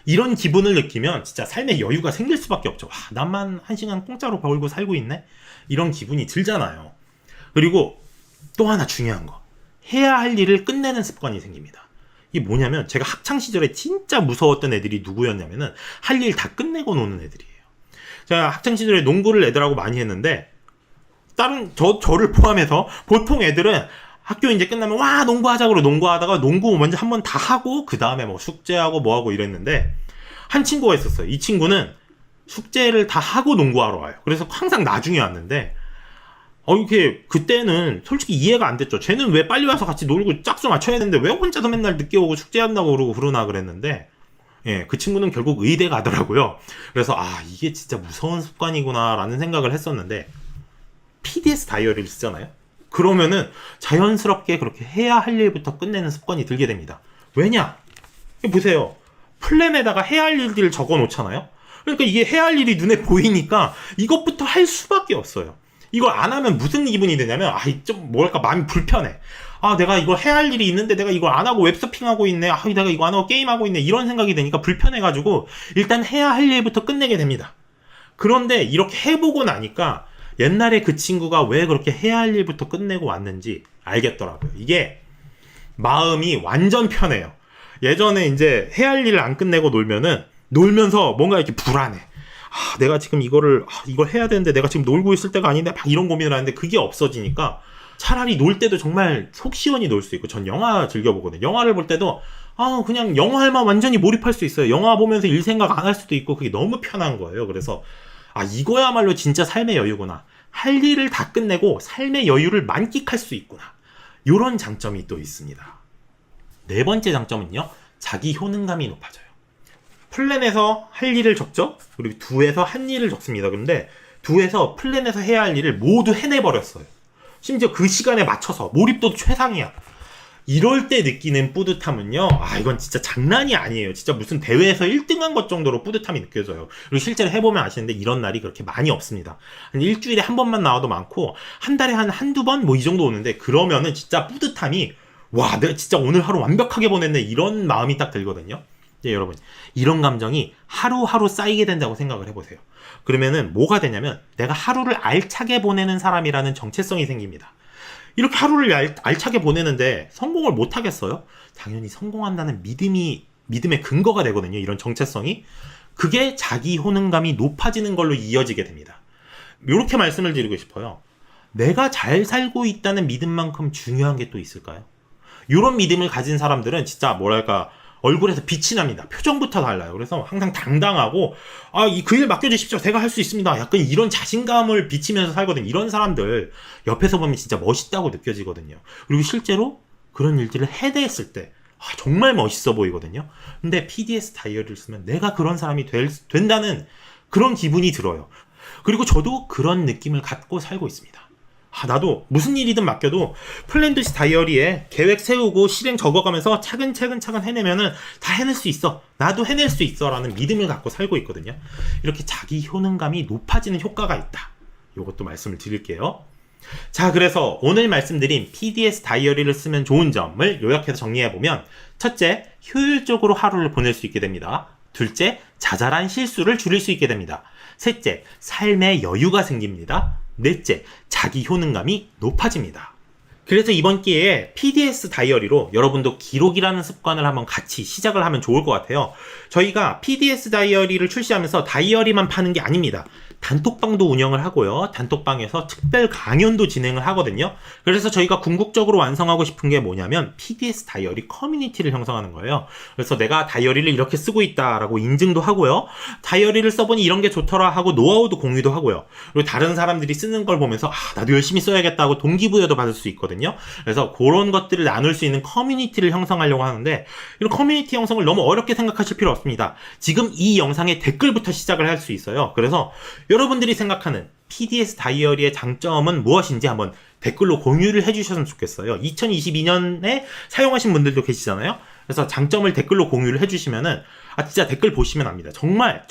이런 기분을 느끼면 진짜 삶에 여유가 생길 수밖에 없죠. 나만 1시간 공짜로 벌고 살고 있네? 이런 기분이 들잖아요. 그리고 또 하나 중요한 거. 해야 할 일을 끝내는 습관이 생깁니다. 이게 뭐냐면 제가 학창시절에 진짜 무서웠던 애들이 누구였냐면은 할 일 다 끝내고 노는 애들이에요. 제가 학창시절에 농구를 애들하고 많이 했는데 저를 포함해서 보통 애들은 학교 이제 끝나면 농구하자 그러고 농구하다가 농구 먼저 한번 다 하고 그 다음에 숙제하고 뭐하고 이랬는데 한 친구가 있었어요. 이 친구는 숙제를 다 하고 농구하러 와요. 그래서 항상 나중에 왔는데 이렇게 그때는 솔직히 이해가 안 됐죠. 쟤는 왜 빨리 와서 같이 놀고 짝수 맞춰야 되는데 왜 혼자서 맨날 늦게 오고 숙제한다고 그러나 그랬는데 그 친구는 결국 의대 가더라고요. 그래서 이게 진짜 무서운 습관이구나 라는 생각을 했었는데 PDS 다이어리를 쓰잖아요. 그러면은 자연스럽게 그렇게 해야 할 일부터 끝내는 습관이 들게 됩니다. 왜냐? 보세요. 플랜에다가 해야 할 일들을 적어 놓잖아요. 그러니까 이게 해야 할 일이 눈에 보이니까 이것부터 할 수밖에 없어요. 이걸 안 하면 무슨 기분이 드냐면 좀 뭐랄까 마음이 불편해. 내가 이걸 해야 할 일이 있는데 내가 이걸 안 하고 웹서핑하고 있네. 내가 이거 안 하고 게임하고 있네. 이런 생각이 드니까 불편해가지고 일단 해야 할 일부터 끝내게 됩니다. 그런데 이렇게 해보고 나니까 옛날에 그 친구가 왜 그렇게 해야 할 일부터 끝내고 왔는지 알겠더라고요. 이게 마음이 완전 편해요. 예전에 이제 해야 할 일을 안 끝내고 놀면서 뭔가 이렇게 불안해. 내가 지금 이걸 해야 되는데 내가 지금 놀고 있을 때가 아닌데 막 이런 고민을 하는데 그게 없어지니까 차라리 놀 때도 정말 속 시원히 놀 수 있고, 전 영화 즐겨보거든요. 영화를 볼 때도 그냥 영화에만 완전히 몰입할 수 있어요. 영화 보면서 일 생각 안 할 수도 있고 그게 너무 편한 거예요. 그래서 이거야말로 진짜 삶의 여유구나. 할 일을 다 끝내고 삶의 여유를 만끽할 수 있구나. 이런 장점이 또 있습니다. 네 번째 장점은요. 자기 효능감이 높아져요. 플랜에서 할 일을 적죠. 그리고 do에서 한 일을 적습니다. 근데 do에서 플랜에서 해야 할 일을 모두 해내버렸어요. 심지어 그 시간에 맞춰서 몰입도도 최상이야. 이럴 때 느끼는 뿌듯함은요. 이건 진짜 장난이 아니에요. 진짜 무슨 대회에서 1등한 것 정도로 뿌듯함이 느껴져요. 그리고 실제로 해보면 아시는데 이런 날이 그렇게 많이 없습니다. 한 일주일에 한 번만 나와도 많고 한 달에 한두 번 이 정도 오는데, 그러면은 진짜 뿌듯함이 내가 진짜 오늘 하루 완벽하게 보냈네, 이런 마음이 딱 들거든요. 여러분, 이런 감정이 하루하루 쌓이게 된다고 생각을 해보세요. 그러면은 뭐가 되냐면 내가 하루를 알차게 보내는 사람이라는 정체성이 생깁니다. 이렇게 하루를 알차게 보내는데 성공을 못 하겠어요? 당연히 성공한다는 믿음의 근거가 되거든요. 이런 정체성이. 그게 자기 효능감이 높아지는 걸로 이어지게 됩니다. 이렇게 말씀을 드리고 싶어요. 내가 잘 살고 있다는 믿음만큼 중요한 게 또 있을까요? 이런 믿음을 가진 사람들은 진짜 뭐랄까 얼굴에서 빛이 납니다. 표정부터 달라요. 그래서 항상 당당하고 그 일 맡겨주십시오. 제가 할 수 있습니다. 약간 이런 자신감을 비치면서 살거든요. 이런 사람들 옆에서 보면 진짜 멋있다고 느껴지거든요. 그리고 실제로 그런 일들을 해냈을 때 정말 멋있어 보이거든요. 근데 PDS 다이어리를 쓰면 내가 그런 사람이 된다는 그런 기분이 들어요. 그리고 저도 그런 느낌을 갖고 살고 있습니다. 나도 무슨 일이든 맡겨도 플랜듯이 다이어리에 계획 세우고 실행 적어가면서 차근차근 해내면은 다 해낼 수 있어. 나도 해낼 수 있어. 라는 믿음을 갖고 살고 있거든요. 이렇게 자기 효능감이 높아지는 효과가 있다. 이것도 말씀을 드릴게요. 자, 그래서 오늘 말씀드린 PDS 다이어리를 쓰면 좋은 점을 요약해서 정리해보면, 첫째, 효율적으로 하루를 보낼 수 있게 됩니다. 둘째, 자잘한 실수를 줄일 수 있게 됩니다. 셋째, 삶의 여유가 생깁니다. 넷째, 자기 효능감이 높아집니다. 그래서 이번 기회에 PDS 다이어리로 여러분도 기록이라는 습관을 한번 같이 시작을 하면 좋을 것 같아요. 저희가 PDS 다이어리를 출시하면서 다이어리만 파는 게 아닙니다. 단톡방도 운영을 하고요. 단톡방에서 특별 강연도 진행을 하거든요. 그래서 저희가 궁극적으로 완성하고 싶은 게 뭐냐면 PDS 다이어리 커뮤니티를 형성하는 거예요. 그래서 내가 다이어리를 이렇게 쓰고 있다라고 인증도 하고요. 다이어리를 써보니 이런 게 좋더라 하고 노하우도 공유도 하고요. 그리고 다른 사람들이 쓰는 걸 보면서 나도 열심히 써야겠다 하고 동기부여도 받을 수 있거든요. 그래서 그런 것들을 나눌 수 있는 커뮤니티를 형성하려고 하는데, 이런 커뮤니티 형성을 너무 어렵게 생각하실 필요 없습니다. 지금 이 영상의 댓글부터 시작을 할 수 있어요. 그래서 여러분들이 생각하는 PDS 다이어리의 장점은 무엇인지 한번 댓글로 공유를 해주셨으면 좋겠어요. 2022년에 사용하신 분들도 계시잖아요. 그래서 장점을 댓글로 공유를 해주시면은 진짜 댓글 보시면 압니다. 정말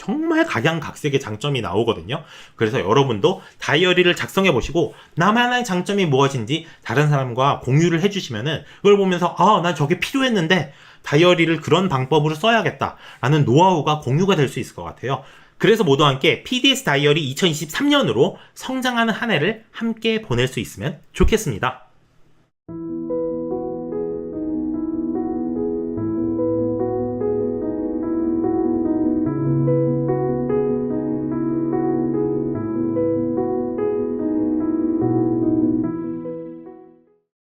각양각색의 장점이 나오거든요. 그래서 여러분도 다이어리를 작성해 보시고 나만의 장점이 무엇인지 다른 사람과 공유를 해주시면은 그걸 보면서 난 저게 필요했는데 다이어리를 그런 방법으로 써야겠다라는 노하우가 공유가 될 수 있을 것 같아요. 그래서 모두 함께 PDS 다이어리 2023년으로 성장하는 한 해를 함께 보낼 수 있으면 좋겠습니다.